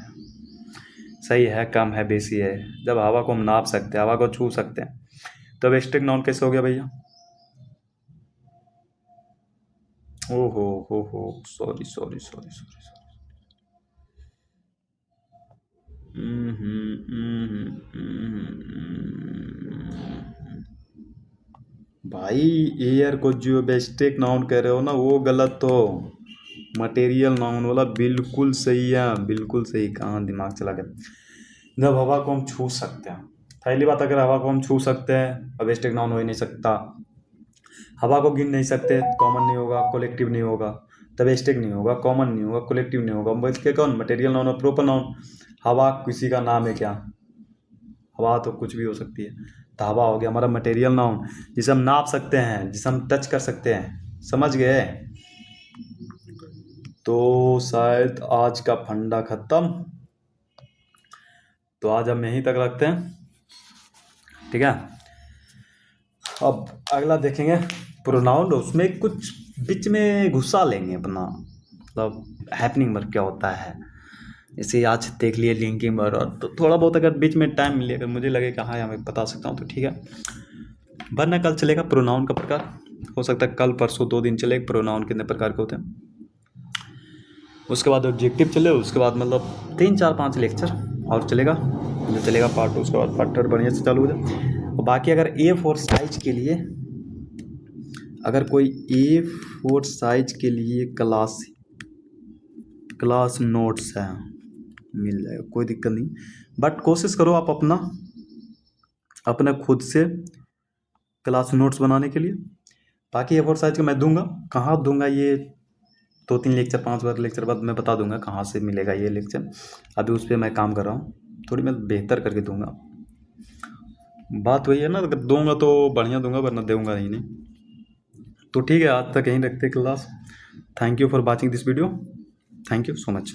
सही है, कम है, बेसी है? जब हवा को हम नाप सकते हैं, हवा को छू सकते हैं, तो अब एब्स्ट्रैक्ट नाउन कैसे हो गया भैया? ओहो हो, sorry sorry sorry sorry sorry. भाई एयर को जो बेस्टेक नाउन कह रहे हो ना, वो गलत हो। मटेरियल नाउन वाला बिल्कुल सही है, बिल्कुल सही। कहाँ दिमाग चला गया? जब हवा को हम छू सकते हैं, पहली बात, अगर हवा को हम छू सकते हैं अब बेस्टेक नाउन हो ही नहीं सकता। हवा को गिन नहीं सकते, कॉमन नहीं होगा, कलेक्टिव नहीं होगा, तब एस्टिक नहीं होगा, कॉमन नहीं होगा, कलेक्टिव नहीं होगा। बच के कौन? मटेरियल नाउन और प्रॉपर नाउन। हवा किसी का नाम है क्या? हवा तो कुछ भी हो सकती है। तो हवा हो गया हमारा मटेरियल नाउन, जिसे हम नाप सकते हैं, जिसे हम टच कर सकते हैं। समझ गए? तो शायद आज का फंडा खत्म, तो आज हम यहीं तक रखते हैं, ठीक है। अब अगला देखेंगे प्रोनाउन, उसमें कुछ बीच में घुसा लेंगे अपना, मतलब हैपनिंग वर्क क्या होता है। जैसे आज देख लिए लिंकिंग वर्क, और तो थोड़ा बहुत अगर बीच में टाइम मिले, अगर मुझे लगे कि हाँ यहाँ मैं बता सकता हूँ तो ठीक है, वरना कल चलेगा प्रोनाउन का प्रकार। हो सकता है कल परसों 2 दिन चले प्रोनाउन कितने प्रकार के होते हैं। उसके बाद ऑब्जेक्टिव चले, उसके बाद मतलब 3 4 5 लेक्चर और चलेगा, जो चलेगा पार्ट 2, उसके बाद पार्ट 3 बढ़िया से चालू हो जाए। और बाकी अगर A4 साइज के लिए, अगर कोई A4 साइज के लिए क्लास नोट्स है, मिल जाएगा, कोई दिक्कत नहीं। बट कोशिश करो आप अपना खुद से क्लास नोट्स बनाने के लिए। बाकी A4 साइज का मैं दूंगा, कहाँ दूंगा ये 2-3 लेक्चर 5 बार लेक्चर बाद मैं बता दूंगा कहाँ से मिलेगा ये लेक्चर। अभी उस पर मैं काम कर रहा हूँ, थोड़ी मैं बेहतर करके दूंगा। बात वही है ना, अगर दूंगा तो बढ़िया दूंगा, वरना दूंगा ही नहीं। तो ठीक है, आज तक यहीं रखते class. Thank you for watching this video, thank you so much.